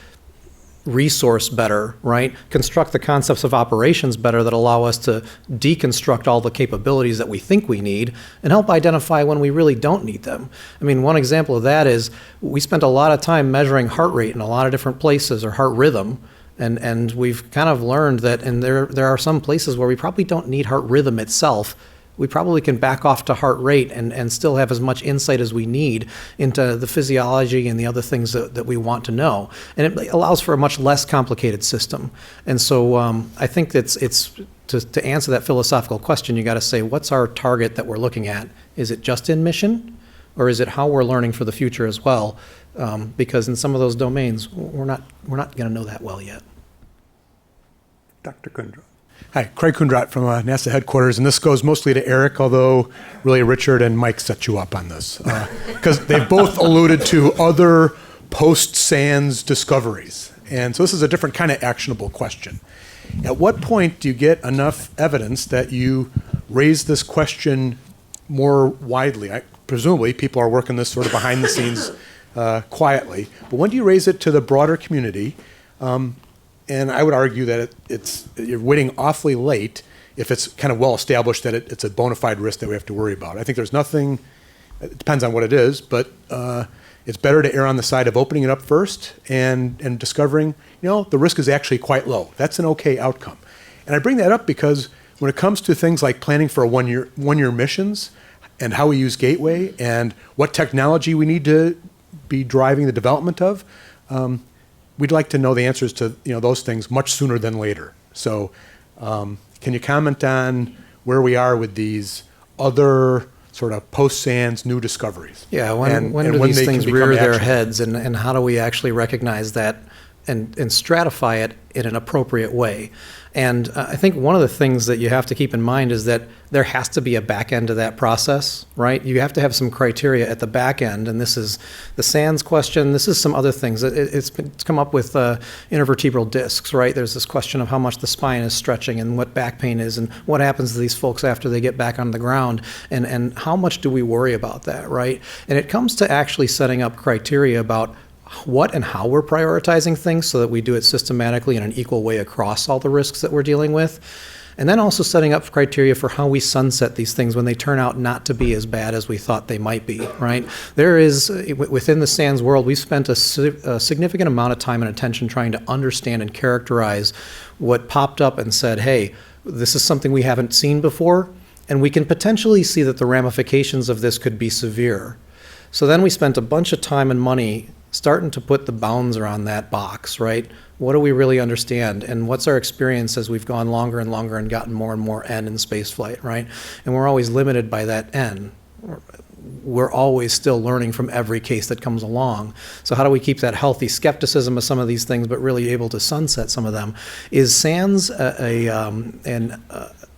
resource better, right? Construct the concepts of operations better that allow us to deconstruct all the capabilities that we think we need and help identify when we really don't need them. I mean, one example of that is we spent a lot of time measuring heart rate in a lot of different places, or heart rhythm, and we've kind of learned that, and there are some places where we probably don't need heart rhythm itself. we probably can back off to heart rate and still have as much insight as we need into the physiology and the other things that we want to know. And it allows for a much less complicated system. And so I think it's to answer that philosophical question, you got to say, what's our target that we're looking at? Is it just in mission, or is it how we're learning for the future as well? Because in some of those domains, we're not going to know that well yet. Dr. Kundrat. Hi, Craig Kundrat from NASA headquarters, and this goes mostly to Eric, although really Richard and Mike set you up on this, because they've both alluded to other post-SANS discoveries. And so this is a different kind of actionable question. At what point do you get enough evidence that you raise this question more widely? Presumably, people are working this sort of behind the scenes quietly, but when do you raise it to the broader community? And I would argue that you're waiting awfully late if it's kind of well established that it's a bona fide risk that we have to worry about. I think there's nothing, it depends on what it is, but it's better to err on the side of opening it up first and discovering, the risk is actually quite low. That's an okay outcome. And I bring that up because when it comes to things like planning for one-year missions and how we use Gateway and what technology we need to be driving the development of, we'd like to know the answers to those things much sooner than later. So can you comment on where we are with these other sort of post-SANS new discoveries? Yeah, when do these things rear their heads, and how do we actually recognize that and stratify it in an appropriate way? And I think one of the things that you have to keep in mind is that there has to be a back end to that process, right? You have to have some criteria at the back end, and this is the SANS question. This is some other things. It's come up with intervertebral discs, right? There's this question of how much the spine is stretching and what back pain is and what happens to these folks after they get back on the ground, and how much do we worry about that, right? And it comes to actually setting up criteria about what and how we're prioritizing things so that we do it systematically in an equal way across all the risks that we're dealing with. And then also setting up criteria for how we sunset these things when they turn out not to be as bad as we thought they might be, right? There is, within the SANS world, we've spent a significant amount of time and attention trying to understand and characterize what popped up and said, hey, this is something we haven't seen before, and we can potentially see that the ramifications of this could be severe. So then we spent a bunch of time and money starting to put the bounds around that box, right? What do we really understand? And what's our experience as we've gone longer and longer and gotten more and more N in spaceflight, right? And we're always limited by that N. We're always still learning from every case that comes along. So how do we keep that healthy skepticism of some of these things, but really able to sunset some of them? Is SANS an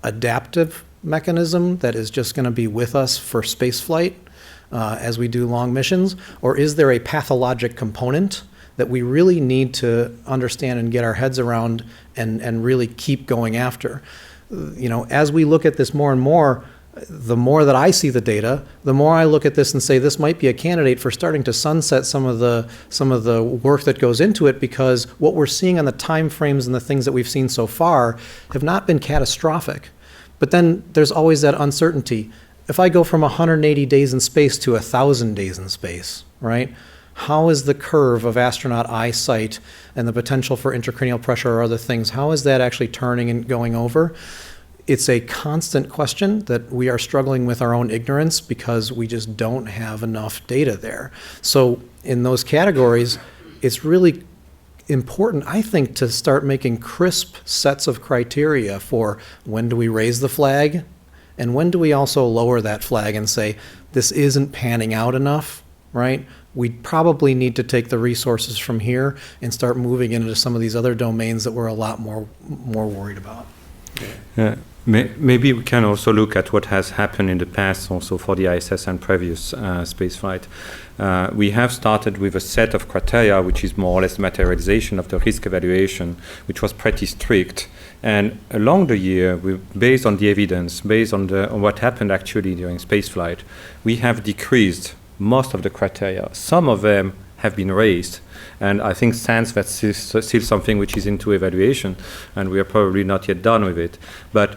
adaptive mechanism that is just going to be with us for spaceflight as we do long missions? Or is there a pathologic component that we really need to understand and get our heads around and really keep going after? As we look at this more and more, the more that I see the data, the more I look at this and say this might be a candidate for starting to sunset some of the work that goes into it, because what we're seeing on the time frames and the things that we've seen so far have not been catastrophic. But then there's always that uncertainty. If I go from 180 days in space to 1,000 days in space, right? How is the curve of astronaut eyesight and the potential for intracranial pressure or other things, how is that actually turning and going over? It's a constant question that we are struggling with our own ignorance because we just don't have enough data there. So in those categories, it's really important, I think, to start making crisp sets of criteria for when do we raise the flag, and when do we also lower that flag and say, this isn't panning out enough, right? We probably need to take the resources from here and start moving into some of these other domains that we're a lot more worried about. Maybe we can also look at what has happened in the past also for the ISS and previous spaceflight. We have started with a set of criteria, which is more or less the materialization of the risk evaluation, which was pretty strict. And along the year, based on the evidence, based on what happened actually during spaceflight, we have decreased most of the criteria. Some of them have been raised. And I think SANS, that's still something which is into evaluation, and we are probably not yet done with it. But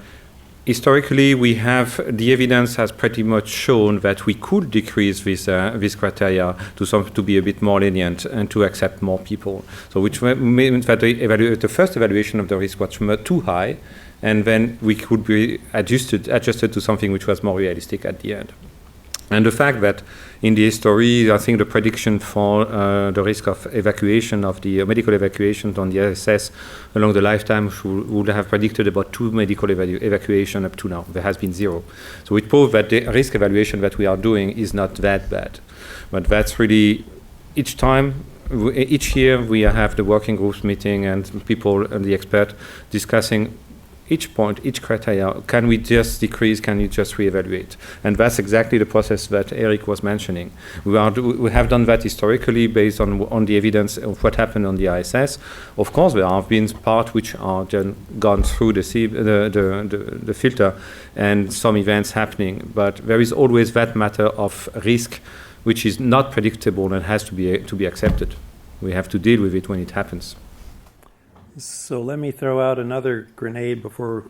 historically, we have the evidence has pretty much shown that we could decrease this criteria to be a bit more lenient and to accept more people. So, which means that the first evaluation of the risk was too high, and then we could be adjusted to something which was more realistic at the end. And the fact that in the history, I think the prediction for the risk of evacuation, of the medical evacuations on the ISS along the lifetime would have predicted about 2 medical evacuation up to now. There has been 0. So it proves that the risk evaluation that we are doing is not that bad. But that's really, each year we have the working groups meeting and people and the expert discussing each point, each criteria. Can we just decrease? Can you just reevaluate? And that's exactly the process that Eric was mentioning. We have done that historically based on the evidence of what happened on the ISS. Of course, there have been parts which are gone through the filter and some events happening. But there is always that matter of risk, which is not predictable and has to be accepted. We have to deal with it when it happens. So let me throw out another grenade before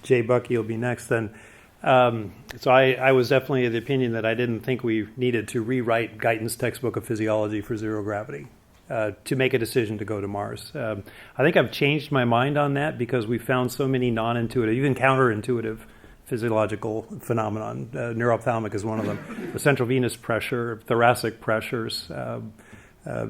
Jay Bucky will be next then. So I was definitely of the opinion that I didn't think we needed to rewrite Guyton's textbook of physiology for zero gravity to make a decision to go to Mars. I think I've changed my mind on that because we found so many non-intuitive, even counterintuitive physiological phenomenon. Neurophthalmic is one of them. The central venous pressure, thoracic pressures,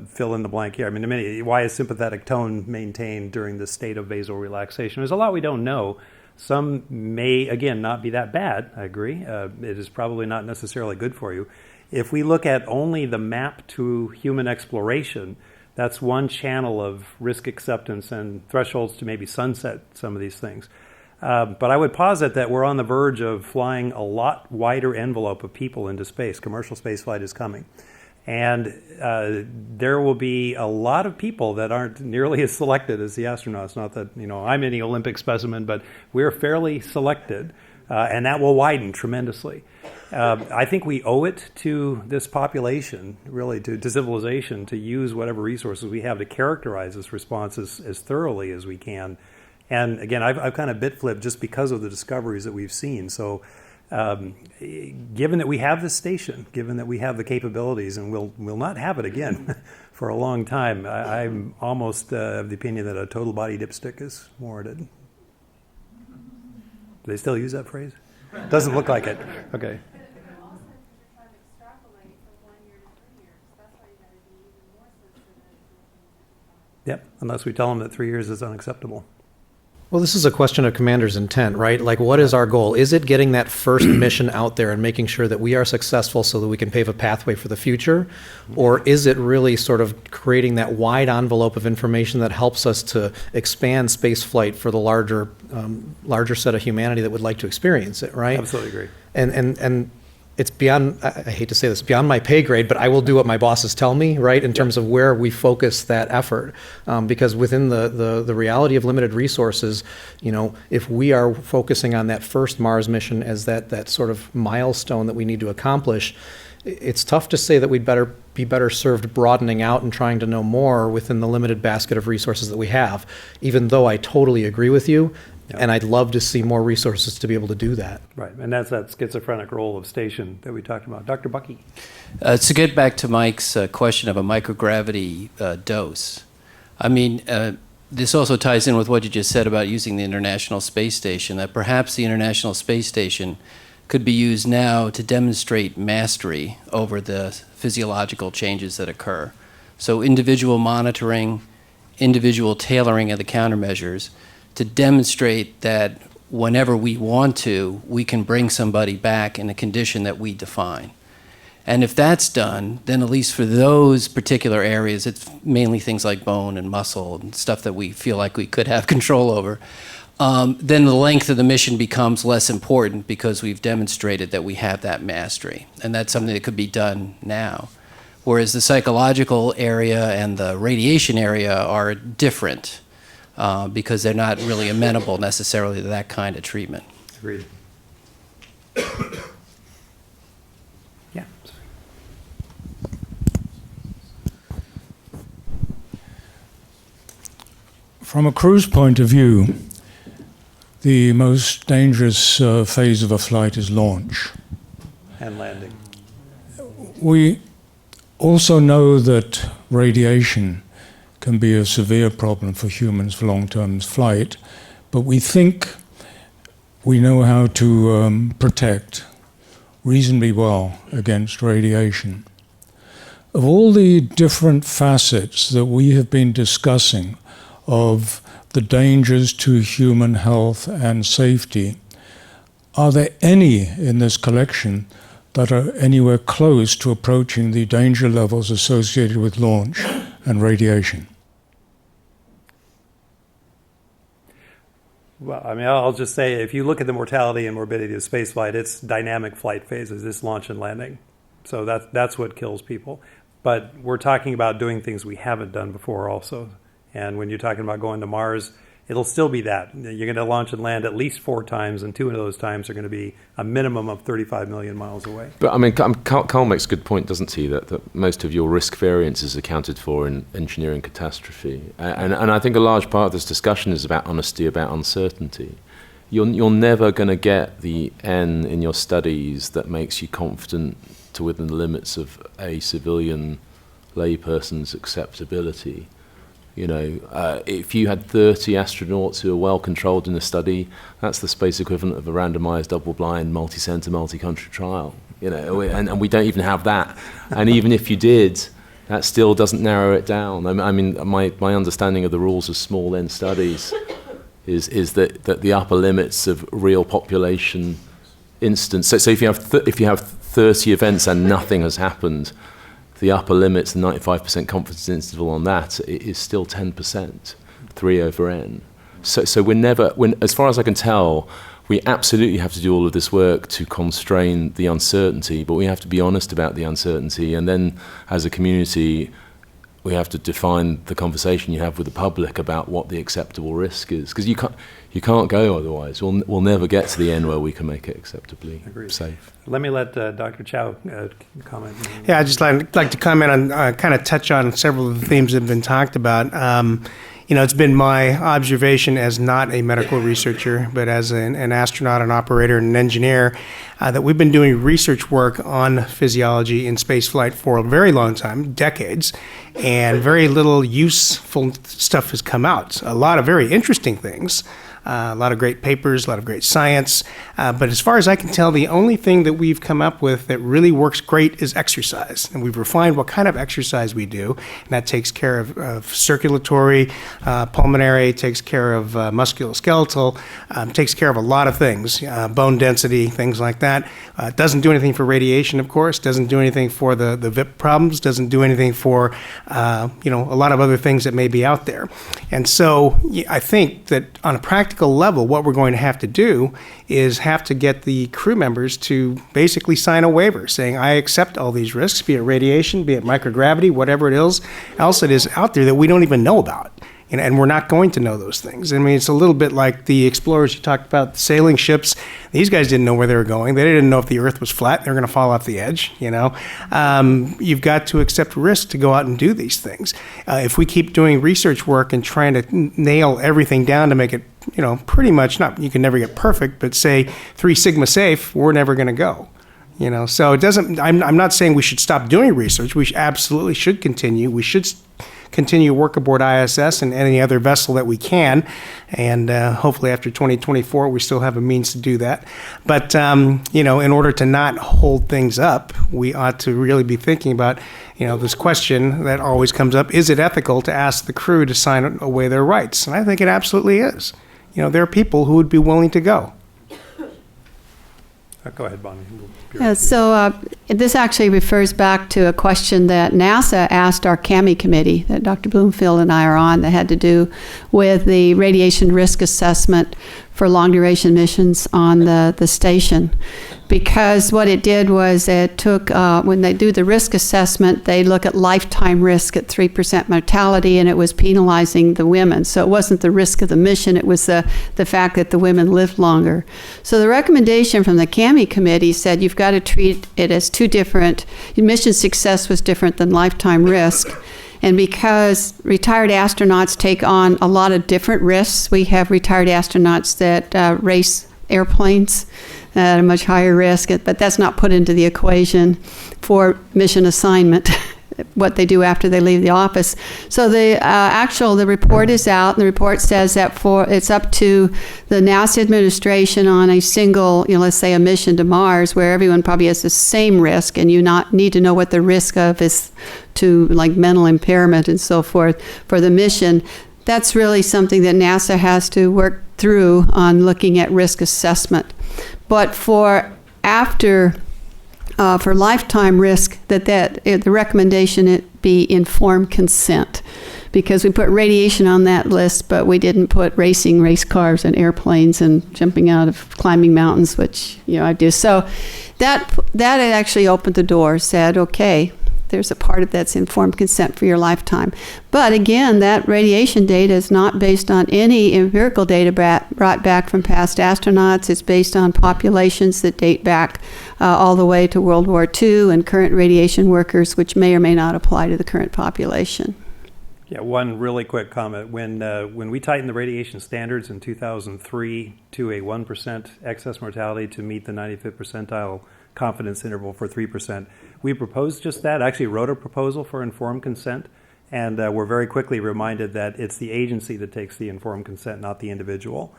fill in the blank here. I mean, why is sympathetic tone maintained during the state of vasal relaxation? There's a lot we don't know. Some may, again, not be that bad, I agree. It is probably not necessarily good for you. If we look at only the map to human exploration, that's one channel of risk acceptance and thresholds to maybe sunset some of these things. But I would posit that we're on the verge of flying a lot wider envelope of people into space. Commercial spaceflight is coming. And there will be a lot of people that aren't nearly as selected as the astronauts. Not that, I'm any Olympic specimen, but we're fairly selected, and that will widen tremendously. I think we owe it to this population, really to civilization, to use whatever resources we have to characterize this response as thoroughly as we can. And again, I've kind of bit-flipped just because of the discoveries that we've seen. So given that we have this station, given that we have the capabilities, and we'll not have it again for a long time, I'm almost of the opinion that a total body dipstick is warranted. Do they still use that phrase? Doesn't look like it. Okay. Yep, unless we tell them that 3 years is unacceptable. Well, this is a question of commander's intent, right? Like, what is our goal? Is it getting that first mission out there and making sure that we are successful so that we can pave a pathway for the future? Or is it really sort of creating that wide envelope of information that helps us to expand space flight for the larger set of humanity that would like to experience it, right? Absolutely agree. And it's beyond, I hate to say this, beyond my pay grade, but I will do what my bosses tell me, right, in terms of where we focus that effort. Because within the reality of limited resources, if we are focusing on that first Mars mission as that sort of milestone that we need to accomplish, it's tough to say that we'd be better served broadening out and trying to know more within the limited basket of resources that we have, even though I totally agree with you. Yep. And I'd love to see more resources to be able to do that. Right, and that's that schizophrenic role of station that we talked about. Dr. Bucky. To get back to Mike's question of a microgravity dose, I mean, this also ties in with what you just said about using the International Space Station, that perhaps the International Space Station could be used now to demonstrate mastery over the physiological changes that occur. So individual monitoring, individual tailoring of the countermeasures, to demonstrate that whenever we want to, we can bring somebody back in a condition that we define. And if that's done, then at least for those particular areas, it's mainly things like bone and muscle and stuff that we feel like we could have control over, then the length of the mission becomes less important because we've demonstrated that we have that mastery. And that's something that could be done now. Whereas the psychological area and the radiation area are different. Because they're not really amenable necessarily to that kind of treatment. Agreed. Yeah. From a crew's point of view, the most dangerous phase of a flight is launch. And landing. We also know that radiation can be a severe problem for humans for long-term flight, but we think we know how to protect reasonably well against radiation. Of all the different facets that we have been discussing of the dangers to human health and safety, are there any in this collection that are anywhere close to approaching the danger levels associated with launch and radiation? Well, I mean, I'll just say, if you look at the mortality and morbidity of spaceflight, it's dynamic flight phases, it's launch and landing. So that's what kills people. But we're talking about doing things we haven't done before also. And when you're talking about going to Mars, it'll still be that. You're going to launch and land at least 4 times, and 2 of those times are going to be a minimum of 35 million miles away. But I mean, Carl makes a good point, doesn't he, that most of your risk variance is accounted for in engineering catastrophe. And I think a large part of this discussion is about honesty, about uncertainty. You're never going to get the N in your studies that makes you confident to within the limits of a civilian layperson's acceptability. You know, if you had 30 astronauts who are well controlled in a study, that's the space equivalent of a randomized, double-blind, multi-center, multi-country trial. You know, and we don't even have that. And even if you did, that still doesn't narrow it down. I mean, my understanding of the rules of small N studies is that the upper limits of real population instance. So if you have 30 events and nothing has happened, the upper limits, the 95% confidence interval on that is still 10%, 3 over n. So we're never, as far as I can tell, we absolutely have to do all of this work to constrain the uncertainty, but we have to be honest about the uncertainty, and then as a community, we have to define the conversation you have with the public about what the acceptable risk is, because you can't go otherwise. We'll never get to the end where we can make it acceptably safe. Let me let Dr. Chow comment. Yeah, I'd just like to comment on, kind of touch on several of the themes that have been talked about. You know, it's been my observation as not a medical researcher, but as an astronaut, an operator, and an engineer, that we've been doing research work on physiology in spaceflight for a very long time, decades, and very little useful stuff has come out. A lot of very interesting things. A lot of great papers, a lot of great science. But as far as I can tell, the only thing that we've come up with that really works great is exercise. And we've refined what kind of exercise we do. And that takes care of circulatory, pulmonary, takes care of musculoskeletal, takes care of a lot of things, bone density, things like that. It doesn't do anything for radiation, of course, doesn't do anything for the VIP problems, doesn't do anything for a lot of other things that may be out there. And so I think that on a practical level, what we're going to have to do is have to get the crew members to basically sign a waiver saying, I accept all these risks, be it radiation, be it microgravity, whatever it is, else it is out there that we don't even know about. And we're not going to know those things. I mean, it's a little bit like the explorers you talked about, the sailing ships. These guys didn't know where they were going. They didn't know if the Earth was flat. They were going to fall off the edge, you know. You've got to accept risk to go out and do these things. If we keep doing research work and trying to nail everything down to make it, pretty much, not, you can never get perfect, but say 3 sigma safe, we're never going to go. So it doesn't, I'm not saying we should stop doing research. We absolutely should continue. We should continue work aboard ISS and any other vessel that we can. And hopefully after 2024, we still have a means to do that. But, in order to not hold things up, we ought to really be thinking about, this question that always comes up, is it ethical to ask the crew to sign away their rights? And I think it absolutely is. There are people who would be willing to go. Go ahead, Bonnie. Yeah, so this actually refers back to a question that NASA asked our CAMI committee that Dr. Bloomfield and I are on that had to do with the radiation risk assessment for long-duration missions on the station. Because what it did was it took, when they do the risk assessment, they look at lifetime risk at 3% mortality, and it was penalizing the women. So it wasn't the risk of the mission, it was the fact that the women lived longer. So the recommendation from the CAMI committee said you've got to treat it as 2 different, mission success was different than lifetime risk. And because retired astronauts take on a lot of different risks, we have retired astronauts that race airplanes at a much higher risk, but that's not put into the equation for mission assignment, what they do after they leave the office. So the report is out, and the report says that it's up to the NASA administration on a single, let's say a mission to Mars, where everyone probably has the same risk, and you need to know what the risk of is to like mental impairment and so forth for the mission. That's really something that NASA has to work through on looking at risk assessment. But for lifetime risk, the recommendation it be informed consent, because we put radiation on that list, but we didn't put racing race cars and airplanes and jumping out of climbing mountains, which I do. So that actually opened the door, said, okay, there's a part of that's informed consent for your lifetime. But again, that radiation data is not based on any empirical data brought back from past astronauts. It's based on populations that date back all the way to World War II and current radiation workers, which may or may not apply to the current population. Yeah, one really quick comment. When we tightened the radiation standards in 2003 to a 1% excess mortality to meet the 95th percentile confidence interval for 3%, we proposed just that, actually wrote a proposal for informed consent, and we're very quickly reminded that it's the agency that takes the informed consent, not the individual,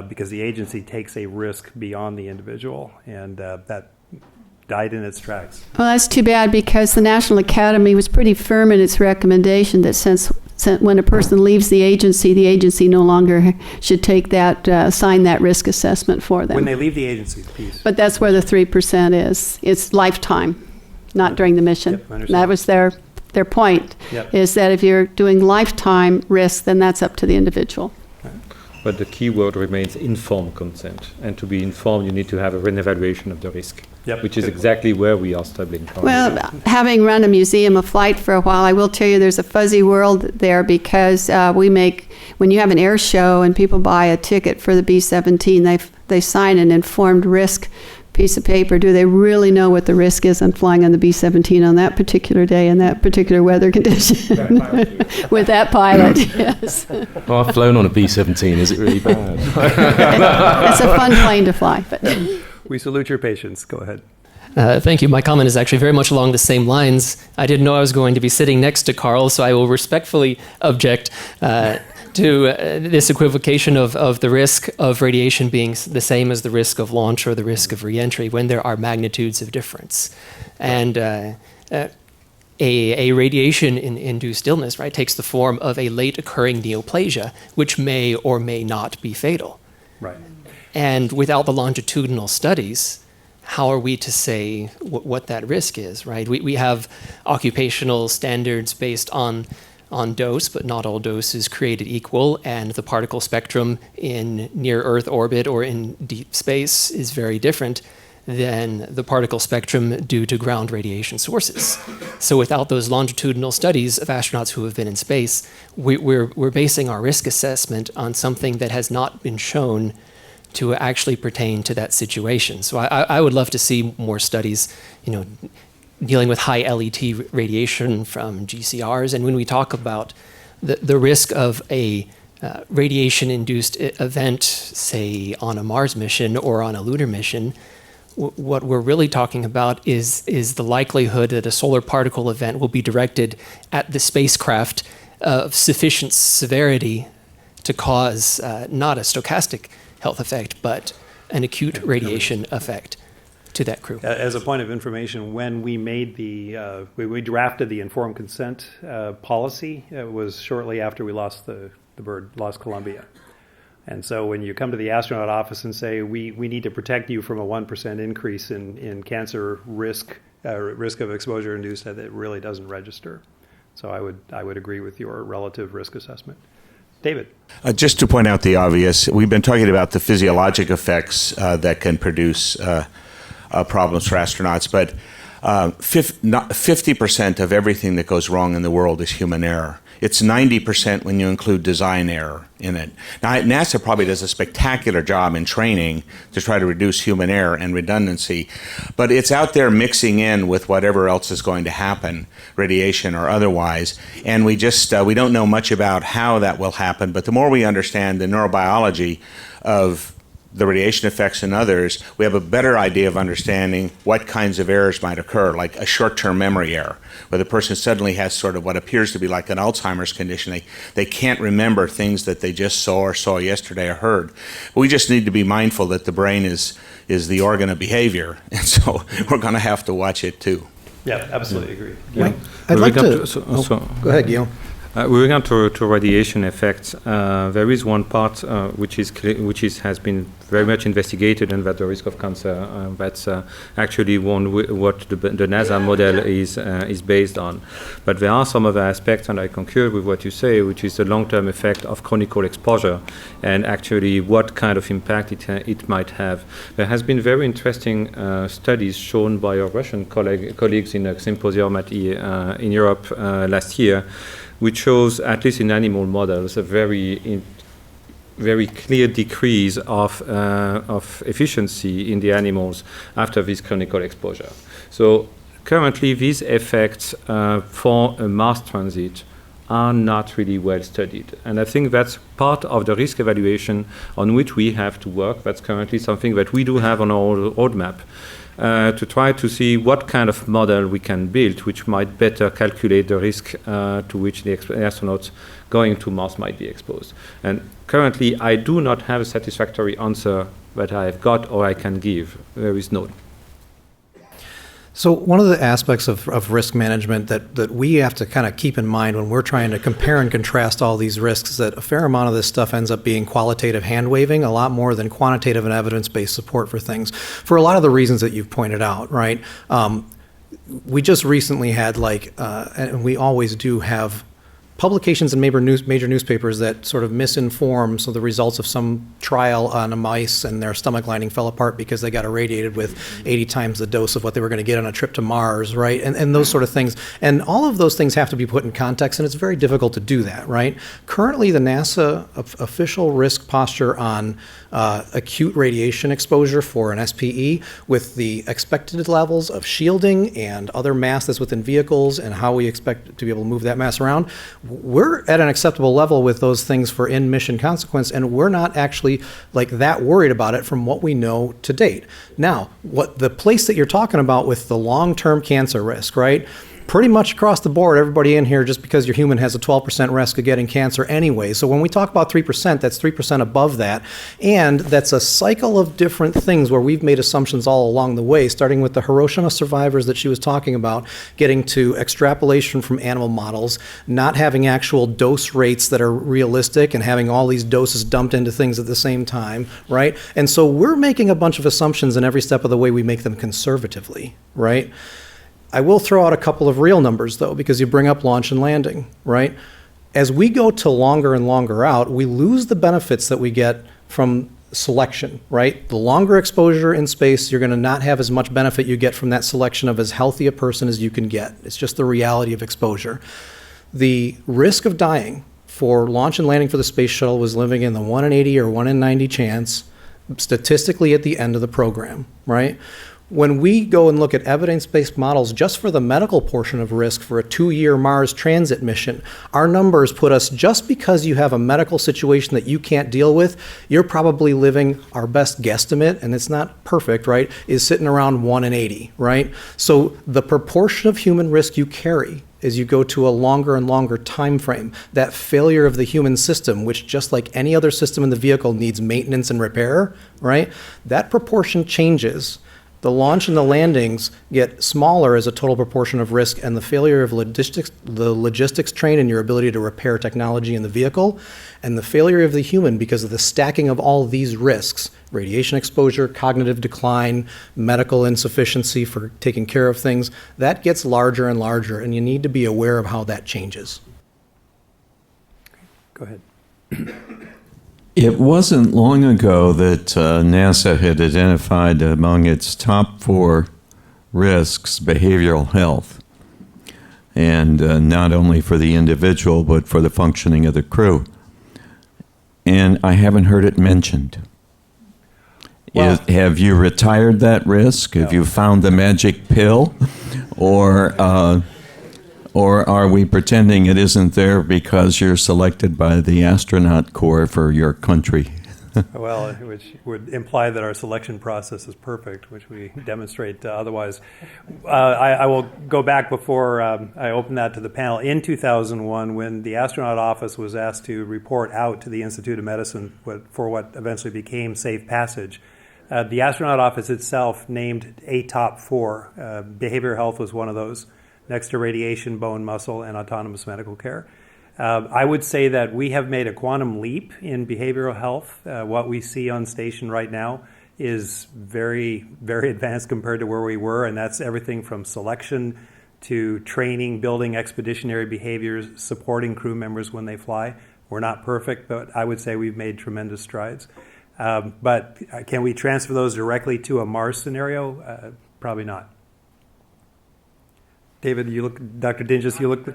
because the agency takes a risk beyond the individual, and that died in its tracks. Well, that's too bad, because the National Academy was pretty firm in its recommendation that since when a person leaves the agency no longer should take that, sign that risk assessment for them. When they leave the agency, the piece. But that's where the 3% is. It's lifetime, not during the mission. Yep, I understand. That was their point, Yep. is that if you're doing lifetime risk, then that's up to the individual. But the key word remains informed consent. And to be informed, you need to have an evaluation of the risk, Yep. which is exactly where we are studying currently. Well, having run a museum of flight for a while, I will tell you there's a fuzzy world there, because when you have an air show and people buy a ticket for the B-17, they sign an informed risk piece of paper. Do they really know what the risk is on flying on the B-17 on that particular day in that particular weather condition? With that pilot, yes. Well, I've flown on a B-17. Is it really bad? It's a fun plane to fly. But We salute your patience. Go ahead. Thank you. My comment is actually very much along the same lines. I didn't know I was going to be sitting next to Carl, so I will respectfully object to this equivocation of the risk of radiation being the same as the risk of launch or the risk of reentry, when there are magnitudes of difference. And a radiation-induced illness, right, takes the form of a late-occurring neoplasia, which may or may not be fatal. Right. And without the longitudinal studies, how are we to say what that risk is, right? We have occupational standards based on dose, but not all dose is created equal, and the particle spectrum in near-Earth orbit or in deep space is very different than the particle spectrum due to ground radiation sources. So without those longitudinal studies of astronauts who have been in space, we're basing our risk assessment on something that has not been shown to actually pertain to that situation. So I would love to see more studies, dealing with high LET radiation from GCRs. And when we talk about the risk of a radiation-induced event, say on a Mars mission or on a lunar mission, what we're really talking about is the likelihood that a solar particle event will be directed at the spacecraft of sufficient severity to cause not a stochastic health effect, but an acute radiation effect to that crew. As a point of information, when we made we drafted the informed consent policy, it was shortly after we lost the bird, lost Columbia. And so when you come to the astronaut office and say, we need to protect you from a 1% increase in cancer risk of exposure induced, that it really doesn't register. So I would agree with your relative risk assessment. David. Just to point out the obvious, we've been talking about the physiologic effects that can produce problems for astronauts, but 50% of everything that goes wrong in the world is human error. It's 90% when you include design error in it. Now, NASA probably does a spectacular job in training to try to reduce human error and redundancy, but it's out there mixing in with whatever else is going to happen, radiation or otherwise, and we don't know much about how that will happen, but the more we understand the neurobiology of the radiation effects and others, we have a better idea of understanding what kinds of errors might occur, like a short-term memory error, where the person suddenly has sort of what appears to be like an Alzheimer's condition. They can't remember things that they just saw yesterday or heard. We just need to be mindful that the brain is the organ of behavior, and so we're going to have to watch it too. Yeah, absolutely agree. Yeah. I'd like to. Go ahead, Guillaume. With regard to radiation effects, there is one part which has been very much investigated, and that the risk of cancer. That's actually what the NASA model is based on. But there are some other aspects, and I concur with what you say, which is the long-term effect of chronic exposure, and actually what kind of impact it might have. There has been very interesting studies shown by our Russian colleagues in a symposium in Europe last year, which shows, at least in animal models, a very clear decrease of efficiency in the animals after this clinical exposure. So currently, these effects for a Mars transit are not really well studied. And I think that's part of the risk evaluation on which we have to work. That's currently something that we do have on our roadmap. To try to see what kind of model we can build which might better calculate the risk to which the astronauts going to Mars might be exposed. And currently, I do not have a satisfactory answer that I have got or I can give. There is no. So one of the aspects of risk management that we have to kind of keep in mind when we're trying to compare and contrast all these risks is that a fair amount of this stuff ends up being qualitative hand-waving, a lot more than quantitative and evidence-based support for things, for a lot of the reasons that you've pointed out, right? We just recently had and we always do have publications in major newspapers that sort of misinform the results of some trial on a mice, and their stomach lining fell apart because they got irradiated with 80 times the dose of what they were going to get on a trip to Mars, right? And those sort of things. And all of those things have to be put in context, and it's very difficult to do that, right? Currently, the NASA official risk posture on acute radiation exposure for an SPE, with the expected levels of shielding and other mass that's within vehicles and how we expect to be able to move that mass around, we're at an acceptable level with those things for in-mission consequence, and we're not actually that worried about it from what we know to date. Now, what the place that you're talking about with the long-term cancer risk, right? Pretty much across the board, everybody in here, just because you're human, has a 12% risk of getting cancer anyway. So when we talk about 3%, that's 3% above that. And that's a cycle of different things where we've made assumptions all along the way, starting with the Hiroshima survivors that she was talking about, getting to extrapolation from animal models, not having actual dose rates that are realistic, and having all these doses dumped into things at the same time, right? And so we're making a bunch of assumptions in every step of the way. We make them conservatively, right? I will throw out a couple of real numbers, though, because you bring up launch and landing, right? As we go to longer and longer out, we lose the benefits that we get from selection, right? The longer exposure in space, you're going to not have as much benefit you get from that selection of as healthy a person as you can get. It's just the reality of exposure. The risk of dying for launch and landing for the space shuttle was living in the 1 in 80 or 1 in 90 chance, statistically at the end of the program, right? When we go and look at evidence-based models just for the medical portion of risk for a 2-year Mars transit mission, our numbers put us, just because you have a medical situation that you can't deal with, you're probably living, our best guesstimate, and it's not perfect, right, is sitting around 1 in 80, right? So the proportion of human risk you carry as you go to a longer and longer time frame, that failure of the human system, which just like any other system in the vehicle needs maintenance and repair, right? That proportion changes. The launch and the landings get smaller as a total proportion of risk, and the failure of the logistics train and your ability to repair technology in the vehicle, and the failure of the human because of the stacking of all these risks, radiation exposure, cognitive decline, medical insufficiency for taking care of things, that gets larger and larger, and you need to be aware of how that changes. Go ahead. It wasn't long ago that NASA had identified among its top 4 risks behavioral health. and not only for the individual, but for the functioning of the crew. And I haven't heard it mentioned. Well, Have you retired that risk? Have you found the magic pill? Or are we pretending it isn't there because you're selected by the astronaut corps for your country? Well, which would imply that our selection process is perfect, which we demonstrate otherwise. I will go back before I open that to the panel. In 2001, when the astronaut office was asked to report out to the Institute of Medicine for what eventually became Safe Passage, the astronaut office itself named a top 4. Behavioral health was one of those, next to radiation, bone, muscle, and autonomous medical care. I would say that we have made a quantum leap in behavioral health. What we see on station right now is very, very advanced compared to where we were, and that's everything from selection to training, building expeditionary behaviors, supporting crew members when they fly. We're not perfect, but I would say we've made tremendous strides. But can we transfer those directly to a Mars scenario? Probably not. David, you look, Dr. Dinges, you look.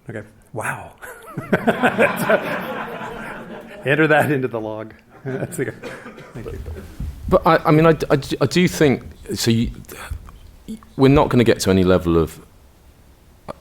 Okay. Wow. Enter that into the log. That's good. Thank you. But I do think so. We're not going to get to any level of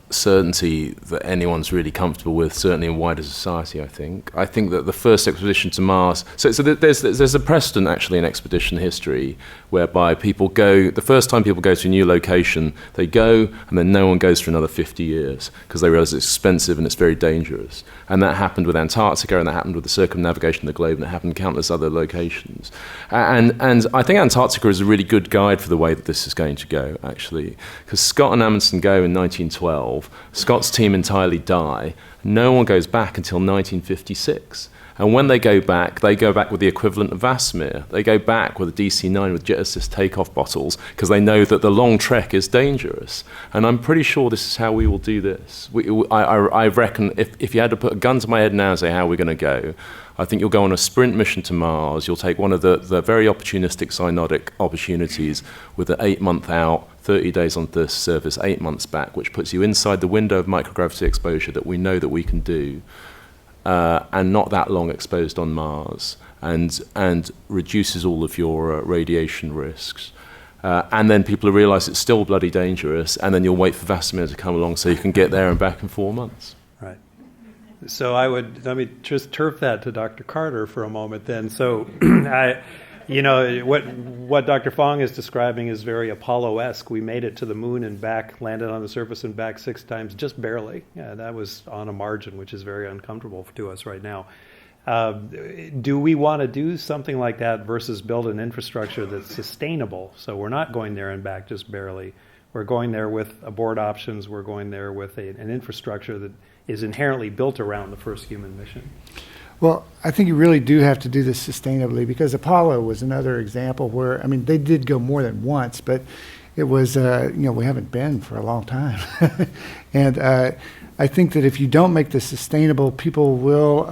certainty that anyone's really comfortable with, certainly in wider society. I think that the first expedition to Mars, so there's a precedent actually in expedition history whereby people go, the first time people go to a new location, they go and then no one goes for another 50 years because they realize it's expensive and it's very dangerous. And that happened with Antarctica, and that happened with the circumnavigation of the globe, and it happened in countless other locations. And I think Antarctica is a really good guide for the way that this is going to go, actually, because Scott and Amundsen go in 1912, Scott's team entirely die, no one goes back until 1956. And when they go back with the equivalent of Vasmir. They go back with a DC-9 with jet assist takeoff bottles because they know that the long trek is dangerous. And I'm pretty sure this is how we will do this. I reckon if you had to put a gun to my head now and say how we're going to go, I think you'll go on a sprint mission to Mars. You'll take one of the very opportunistic synodic opportunities with an 8-month out, 30 days on the surface, 8 months back, which puts you inside the window of microgravity exposure that we know that we can do. And not that long exposed on Mars, and reduces all of your radiation risks. And then people realize it's still bloody dangerous, and then you'll wait for Vasmir to come along so you can get there and back in 4 months. Right. So let me just turf that to Dr. Carter for a moment then. So what Dr. Fong is describing is very Apollo-esque. We made it to the moon and back, landed on the surface and back 6 times, just barely. That was on a margin, which is very uncomfortable to us right now. Do we want to do something like that versus build an infrastructure that's sustainable? So we're not going there and back just barely. We're going there with abort options. We're going there with an infrastructure that is inherently built around the first human mission. Well, I think you really do have to do this sustainably, because Apollo was another example where, they did go more than once, but it was, we haven't been for a long time. And I think that if you don't make this sustainable, people will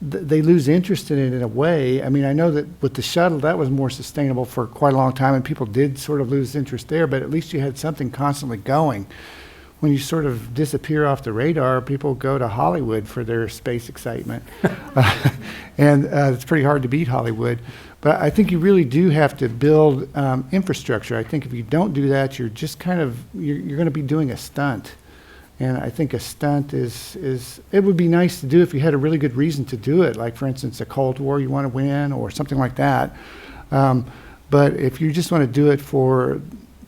they lose interest in it in a way. I know that with the shuttle, that was more sustainable for quite a long time, and people did sort of lose interest there, but at least you had something constantly going. When you sort of disappear off the radar, people go to Hollywood for their space excitement. And it's pretty hard to beat Hollywood. But I think you really do have to build infrastructure. I think if you don't do that, you're just you're going to be doing a stunt. And I think a stunt is it would be nice to do if you had a really good reason to do it, like, for instance, a Cold War you want to win or something like that. But if you just want to do it for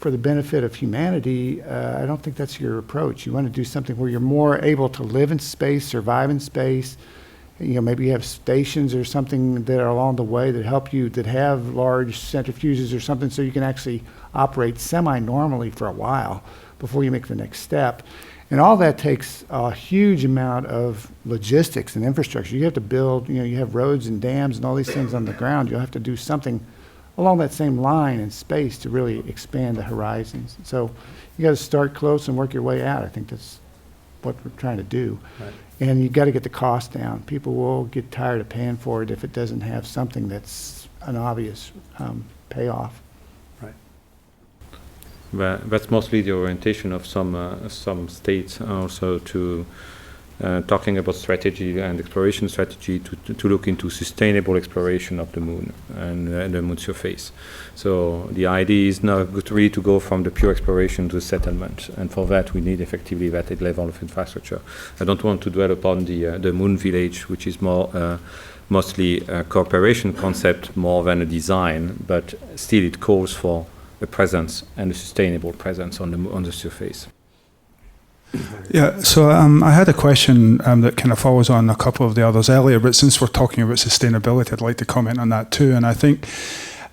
the benefit of humanity, I don't think that's your approach. You want to do something where you're more able to live in space, survive in space. Maybe you have stations or something that are along the way that help you, that have large centrifuges or something, so you can actually operate semi-normally for a while before you make the next step. And all that takes a huge amount of logistics and infrastructure. You have to build, you have roads and dams and all these things on the ground. You'll have to do something along that same line in space to really expand the horizons. So you got to start close and work your way out. I think that's what we're trying to do. Right. And you got to get the cost down. People will get tired of paying for it if it doesn't have something that's an obvious payoff. Right. That's mostly the orientation of some states also to talking about strategy and exploration strategy to look into sustainable exploration of the moon and the moon surface. So the idea is now really to go from the pure exploration to settlement, and for that we need effectively that level of infrastructure. I don't want to dwell upon the moon village, which is more mostly a cooperation concept more than a design, but still it calls for a presence and a sustainable presence on the surface. Yeah, so I had a question that kind of follows on a couple of the others earlier, but since we're talking about sustainability, I'd like to comment on that too. And I think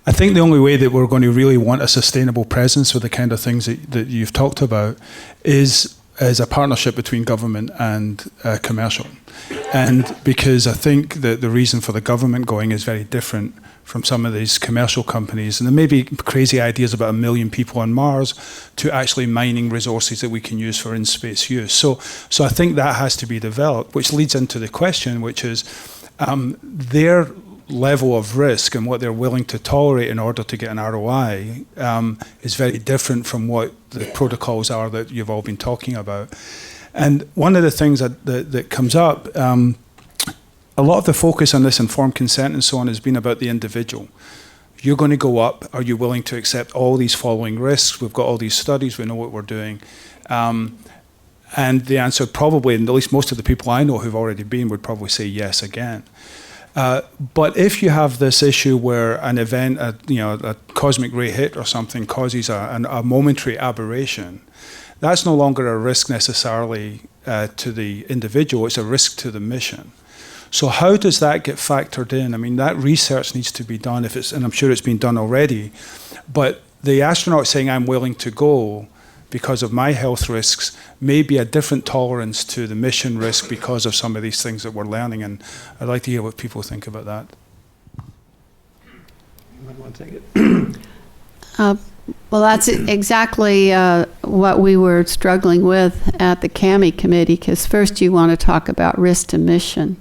the only way that we're going to really want a sustainable presence with the kind of things that you've talked about is a partnership between government and commercial. And because I think that the reason for the government going is very different from some of these commercial companies. And there may be crazy ideas about 1 million people on Mars to actually mining resources that we can use for in-space use. So I think that has to be developed, which leads into the question, which is their level of risk and what they're willing to tolerate in order to get an ROI is very different from what the protocols are that you've all been talking about. And one of the things that comes up, a lot of the focus on this informed consent and so on has been about the individual. You're going to go up. Are you willing to accept all these following risks? We've got all these studies. We know what we're doing. And the answer probably, and at least most of the people I know who've already been, would probably say yes again. But if you have this issue where an event, a cosmic ray hit or something causes a momentary aberration, that's no longer a risk necessarily to the individual. It's a risk to the mission. So how does that get factored in? I mean, that research needs to be done, and I'm sure it's been done already. But the astronaut saying, I'm willing to go because of my health risks, may be a different tolerance to the mission risk because of some of these things that we're learning. And I'd like to hear what people think about that. You want to take it? Well, that's exactly what we were struggling with at the CAMI committee, because first you want to talk about risk to mission.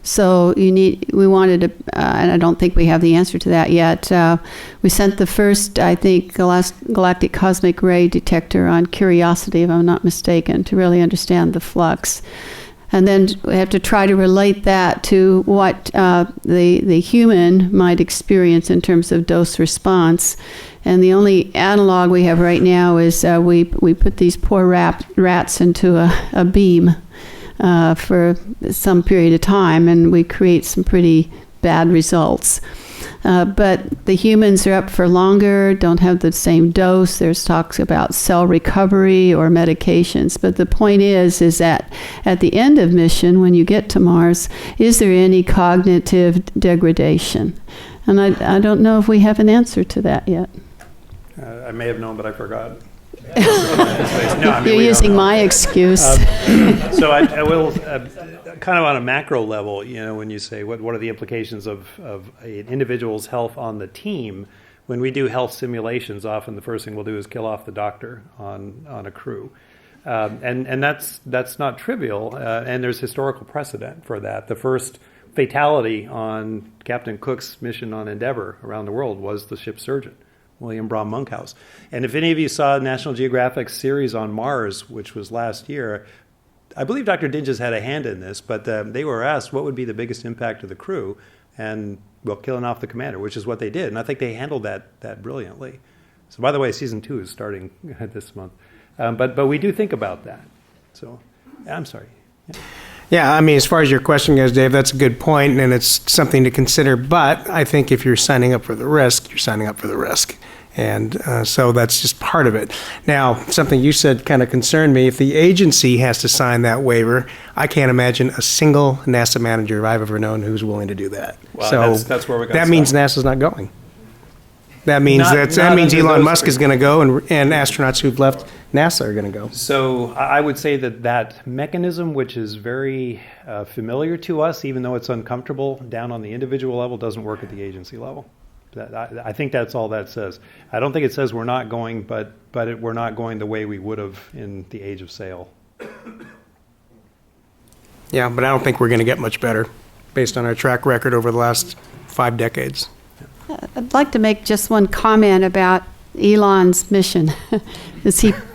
So we wanted to, and I don't think we have the answer to that yet. We sent the first, I think, galactic cosmic ray detector on Curiosity, if I'm not mistaken, to really understand the flux. And then we have to try to relate that to what the human might experience in terms of dose response. And the only analog we have right now is we put these poor rats into a beam for some period of time, and we create some pretty bad results. But the humans are up for longer, don't have the same dose. There's talks about cell recovery or medications. But the point is that at the end of mission, when you get to Mars, is there any cognitive degradation? And I don't know if we have an answer to that yet. I may have known, but I forgot. You're using my excuse. So I will, kind of on a macro level, when you say what are the implications of an individual's health on the team, when we do health simulations, often the first thing we'll do is kill off the doctor on a crew. And that's not trivial, and there's historical precedent for that. The first fatality on Captain Cook's mission on Endeavour around the world was the ship's surgeon, William Braun Monkhouse. And if any of you saw National Geographic's series on Mars, which was last year, I believe Dr. Dinges had a hand in this, but they were asked what would be the biggest impact to the crew, and, well, killing off the commander, which is what they did. And I think they handled that brilliantly. So, by the way, season 2 is starting this month. But we do think about that. So, I'm sorry. Yeah, I mean, as far as your question goes, Dave, that's a good point, and it's something to consider. But I think if you're signing up for the risk, you're signing up for the risk. And so that's just part of it. Now, something you said kind of concerned me. If the agency has to sign that waiver, I can't imagine a single NASA manager I've ever known who's willing to do that. Well, so that's where we got that means NASA's not going. That means that means Elon Musk is going to go, and astronauts who've left NASA are going to go. So I would say that mechanism, which is very familiar to us, even though it's uncomfortable down on the individual level, doesn't work at the agency level. I think that's all that says. I don't think it says we're not going, but we're not going the way we would have in the age of sail. Yeah, but I don't think we're going to get much better based on our track record over the last 5 decades. I'd like to make just one comment about Elon's mission.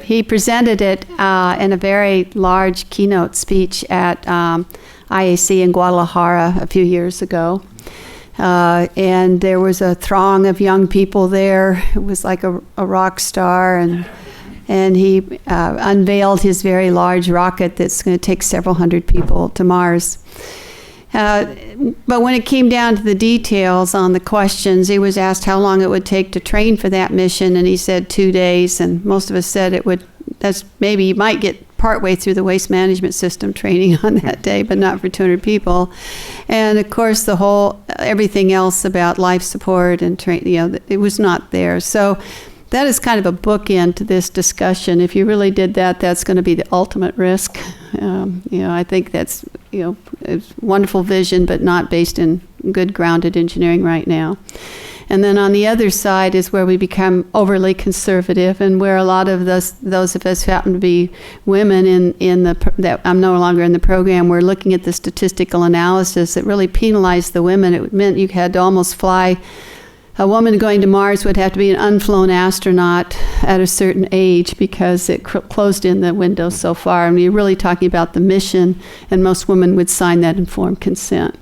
He presented it in a very large keynote speech at IAC in Guadalajara a few years ago. And there was a throng of young people there. It was like a rock star, and he unveiled his very large rocket that's going to take several hundred people to Mars. But when it came down to the details on the questions, he was asked how long it would take to train for that mission, and he said 2 days, and most of us said maybe you might get partway through the waste management system training on that day, but not for 200 people. And of course, everything else about life support and it was not there. So that is kind of a bookend to this discussion. If you really did that, that's going to be the ultimate risk. I think that's a wonderful vision, but not based in good grounded engineering right now. And then on the other side is where we become overly conservative, and where a lot of those of us who happen to be women that I'm no longer in the program, we're looking at the statistical analysis that really penalized the women. It meant you had to almost fly. A woman going to Mars would have to be an unflown astronaut at a certain age because it closed in the window so far. And you're really talking about the mission, and most women would sign that informed consent.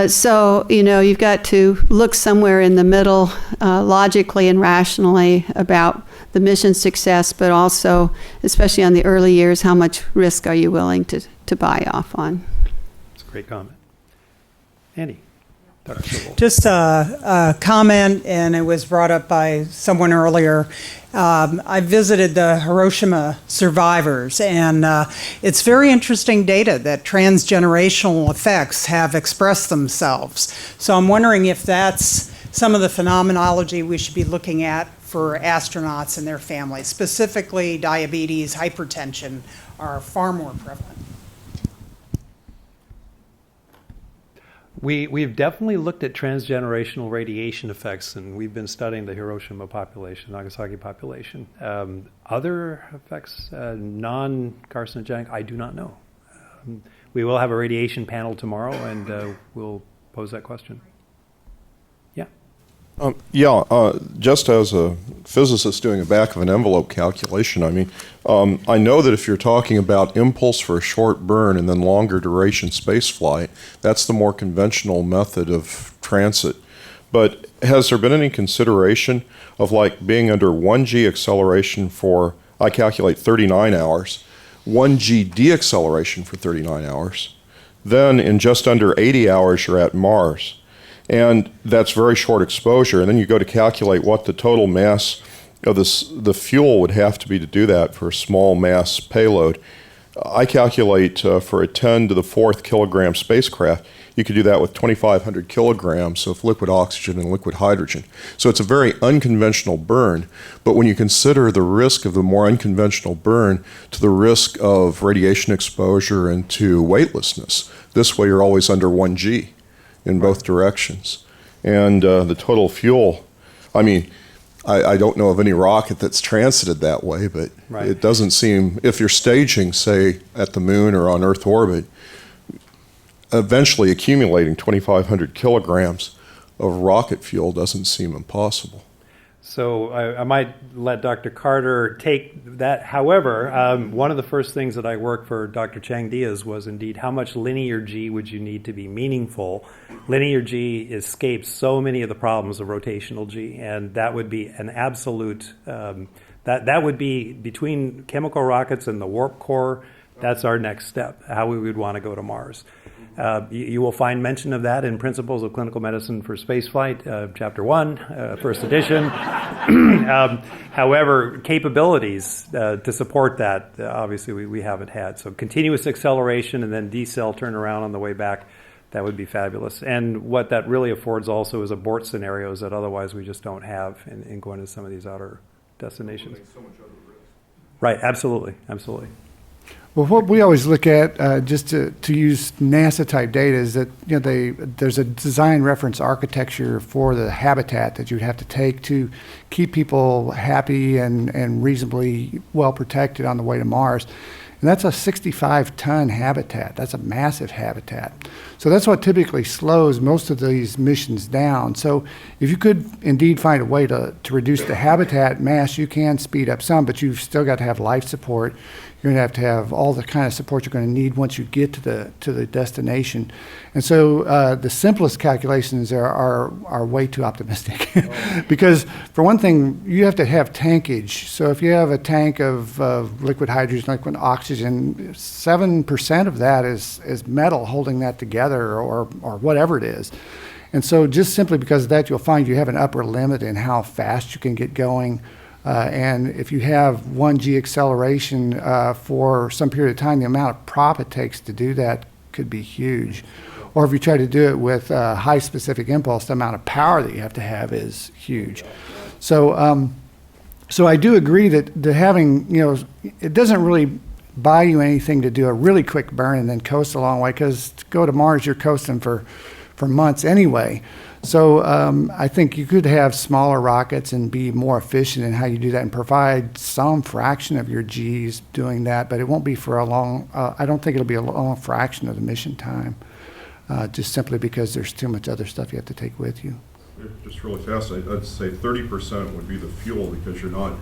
So you've got to look somewhere in the middle, logically and rationally, about the mission success, but also, especially on the early years, how much risk are you willing to buy off on? That's a great comment. Andy. Just a comment, and it was brought up by someone earlier. I visited the Hiroshima survivors, and it's very interesting data that transgenerational effects have expressed themselves. So I'm wondering if that's some of the phenomenology we should be looking at for astronauts and their families. Specifically, diabetes, hypertension are far more prevalent. We've definitely looked at transgenerational radiation effects, and we've been studying the Hiroshima population, Nagasaki population. Other effects, non-carcinogenic, I do not know. We will have a radiation panel tomorrow, and we'll pose that question. Just as a physicist doing a back of an envelope calculation, I know that if you're talking about impulse for a short burn and then longer duration space flight, that's the more conventional method of transit. But has there been any consideration of being under 1g acceleration for, I calculate 39 hours, 1g deacceleration for 39 hours, then in just under 80 hours you're at Mars? And that's very short exposure. And then you go to calculate what the total mass of the fuel would have to be to do that for a small mass payload. I calculate for a 10 to the 4th kilogram spacecraft, you could do that with 2,500 kilograms of liquid oxygen and liquid hydrogen. So it's a very unconventional burn. But when you consider the risk of the more unconventional burn to the risk of radiation exposure and to weightlessness, this way you're always under 1G. In both directions. And the total fuel, I don't know of any rocket that's transited that way, but it doesn't seem, if you're staging, say, at the moon or on Earth orbit, eventually accumulating 2,500 kilograms of rocket fuel doesn't seem impossible. So I might let Dr. Carter take that. However, one of the first things that I worked for Dr. Chang Diaz was indeed how much linear G would you need to be meaningful. Linear G escapes so many of the problems of rotational G, and that would be an absolute, that would be between chemical rockets and the warp core, that's our next step, how we would want to go to Mars. You will find mention of that in Principles of Clinical Medicine for Spaceflight, Chapter 1, first edition. However, capabilities to support that, obviously, we haven't had. So continuous acceleration and then decel turnaround on the way back, that would be fabulous. And what that really affords also is abort scenarios that otherwise we just don't have in going to some of these outer destinations. Right, absolutely. Well, what we always look at, just to use NASA-type data, is that there's a design reference architecture for the habitat that you'd have to take to keep people happy and reasonably well protected on the way to Mars. And that's a 65-ton habitat. That's a massive habitat. So that's what typically slows most of these missions down. So if you could indeed find a way to reduce the habitat mass, you can speed up some, but you've still got to have life support. You're going to have all the kind of support you're going to need once you get to the destination. And so the simplest calculations are way too optimistic. Because for one thing, you have to have tankage. So if you have a tank of liquid hydrogen, liquid oxygen, 7% of that is metal holding that together or whatever it is. And so just simply because of that, you'll find you have an upper limit in how fast you can get going. And if you have 1G acceleration for some period of time, the amount of prop it takes to do that could be huge. Or if you try to do it with high specific impulse, the amount of power that you have to have is huge. So, so I do agree that having, it doesn't really buy you anything to do a really quick burn and then coast a long way, because to go to Mars, you're coasting for months anyway. So I think you could have smaller rockets and be more efficient in how you do that and provide some fraction of your Gs doing that, but it won't be for a long, I don't think it'll be a long fraction of the mission time, just simply because there's too much other stuff you have to take with you. Just really fast, I'd say 30% would be the fuel, because you're not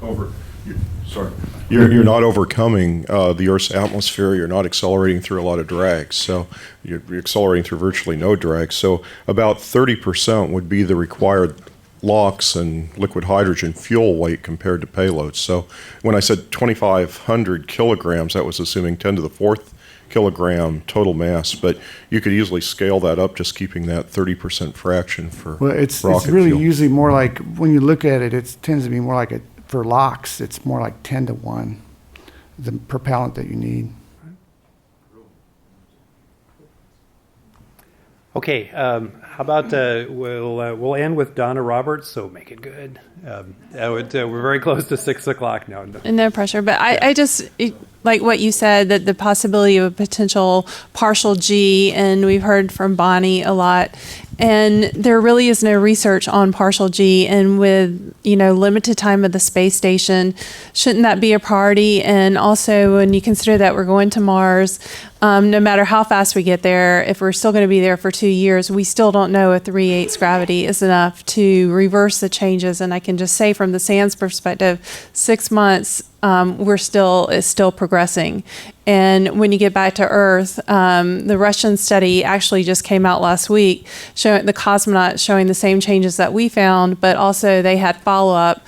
overcoming the Earth's atmosphere. You're not accelerating through a lot of drag, so you're accelerating through virtually no drag. So about 30% would be the required LOX and liquid hydrogen fuel weight compared to payloads. So when I said 2,500 kilograms, that was assuming 10 to the 4th kilogram total mass, but you could easily scale that up just keeping that 30% fraction for it's rocket really fuel. usually more like, when you look at it, it tends to be more like for LOX, it's more like 10 to 1, the propellant that you need. Okay, how about we'll end with Donna Roberts, so make it good. We're very close to 6 o'clock now. No pressure, but I just like what you said, that the possibility of a potential partial G, and we've heard from Bonnie a lot, and there really is no research on partial G, and with limited time of the space station, shouldn't that be a priority? And also when you consider that we're going to Mars, no matter how fast we get there, if we're still going to be there for 2 years, we still don't know if 3/8 gravity is enough to reverse the changes. And I can just say from the SANS perspective, 6 months, it's still progressing. And when you get back to Earth, the Russian study actually just came out last week, showing the cosmonauts showing the same changes that we found, but also they had follow-up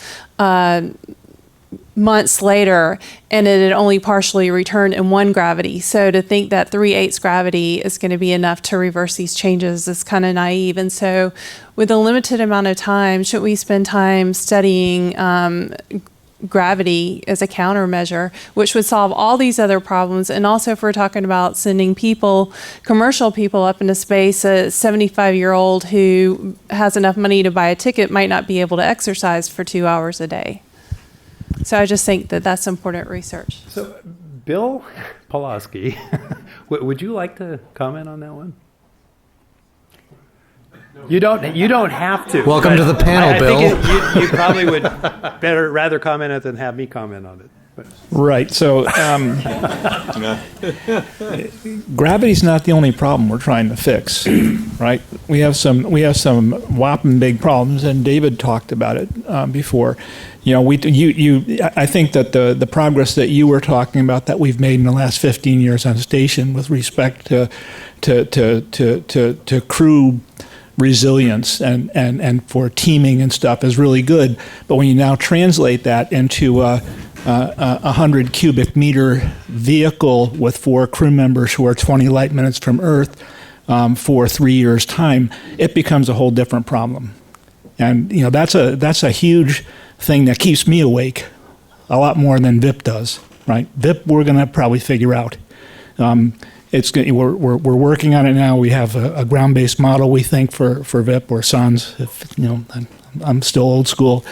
months later, and it had only partially returned in 1 gravity. So to think that 3/8 gravity is going to be enough to reverse these changes is kind of naive. And so with a limited amount of time, should we spend time studying gravity as a countermeasure, which would solve all these other problems? And also, if we're talking about sending people, commercial people up into space, a 75-year-old who has enough money to buy a ticket might not be able to exercise for 2 hours a day. So I just think that that's important research. So, Bill Pelosky, would you like to comment on that one? You don't have to. Welcome to the panel, Bill. I think you probably would rather comment it than have me comment on it. But. Right. So gravity's not the only problem we're trying to fix, right? We have some whopping big problems, and David talked about it before. I think that the progress that you were talking about that we've made in the last 15 years on station with respect to crew resilience and for teaming and stuff is really good. But when you now translate that into a 100 cubic meter vehicle with 4 crew members who are 20 light minutes from Earth for 3 years' time, it becomes a whole different problem. And that's a huge thing that keeps me awake a lot more than VIP does. Right? VIP we're going to probably figure out. We're working on it now. We have a ground-based model, we think, for VIP or SANS. I'm still old school.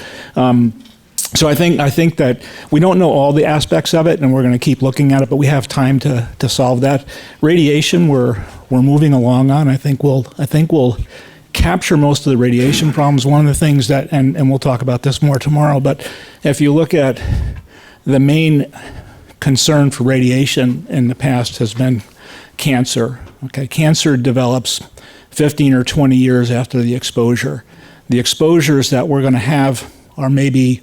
So I think that we don't know all the aspects of it, and we're going to keep looking at it. But we have time to solve that. Radiation, we're moving along on. I think we'll capture most of the radiation problems. One of the things that, and we'll talk about this more tomorrow. But if you look at the main concern for radiation in the past has been cancer. Okay, cancer develops 15 or 20 years after the exposure. The exposures that we're going to have are maybe,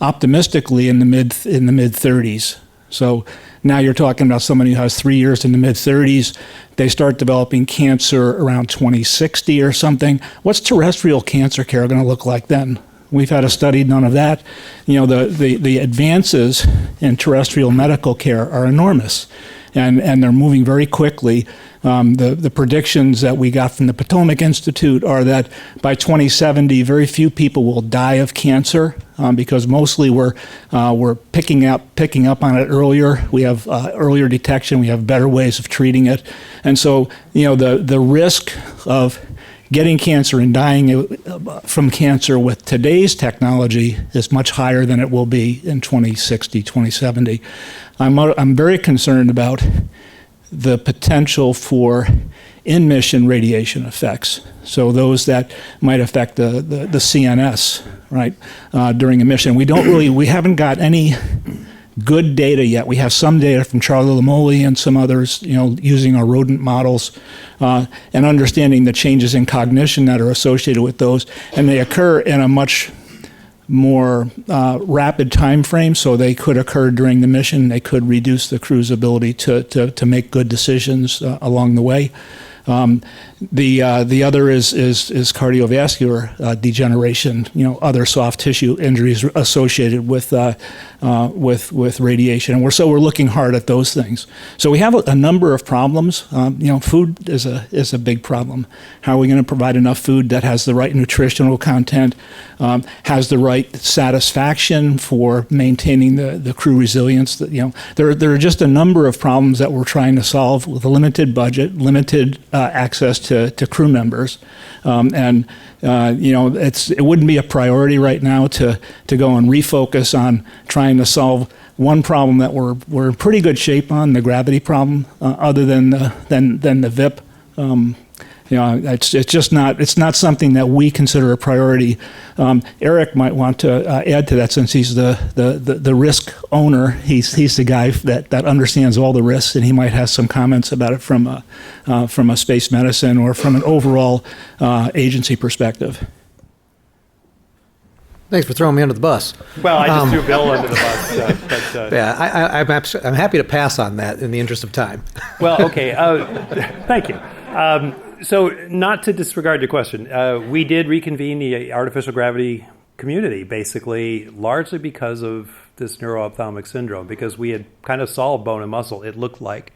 optimistically in the mid 30s. So now you're talking about somebody who has 3 years in the mid 30s. They start developing cancer around 2060 or something. What's terrestrial cancer care going to look like then? We've had a study, none of that. The advances in terrestrial medical care are enormous, and they're moving very quickly. The predictions that we got from the Potomac Institute are that by 2070, very few people will die of cancer because mostly we're picking up on it earlier. We have earlier detection. We have better ways of treating it, and so the risk of getting cancer and dying from cancer with today's technology is much higher than it will be in 2060, 2070. I'm very concerned about the potential for in-mission radiation effects. So those that might affect the CNS, right, during a mission. We haven't got any good data yet. We have some data from Charlie Lamoli and some others, using our rodent models and understanding the changes in cognition that are associated with those, and they occur in a much more rapid time frame, so they could occur during the mission. They could reduce the crew's ability to make good decisions along the way. The other is cardiovascular degeneration, other soft tissue injuries associated with radiation, and we're looking hard at those things. So we have a number of problems. Food is a big problem. How are we going to provide enough food that has the right nutritional content, has the right satisfaction for maintaining the crew resilience? There are just a number of problems that we're trying to solve with a limited budget, limited access to crew members, it wouldn't be a priority right now to go and refocus on trying to solve one problem that we're in pretty good shape on, the gravity problem, other than the VIP. It's not something that we consider a priority. Eric might want to add to that, since he's the risk owner. He's the guy that understands all the risks, and he might have some comments about it from a space medicine or from an overall agency perspective. Thanks for throwing me under the bus. Well, I just threw Bill under the bus. Yeah, I'm happy to pass on that in the interest of time. Well, okay. Thank you. So not to disregard your question, we did reconvene the artificial gravity community, basically largely because of this neuroophthalmic syndrome, because we had kind of solved bone and muscle, it looked like,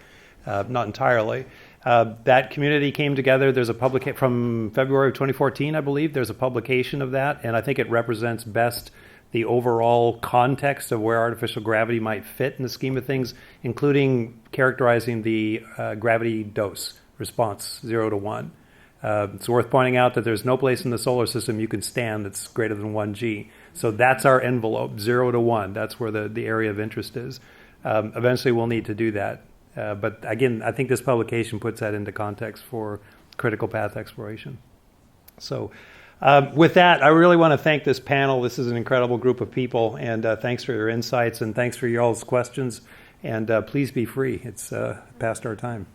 not entirely. That community came together. There's a publication from February of 2014, I believe. There's a publication of that, and I think it represents best the overall context of where artificial gravity might fit in the scheme of things, including characterizing the gravity dose response 0 to 1. It's worth pointing out that there's no place in the solar system you can stand that's greater than 1 G. So that's our envelope, 0 to 1. That's where the area of interest is. Eventually we'll need to do that. But again, I think this publication puts that into context for critical path exploration. So with that, I really want to thank this panel. This is an incredible group of people, and thanks for your insights, and thanks for y'all's questions. And please be free. It's past our time.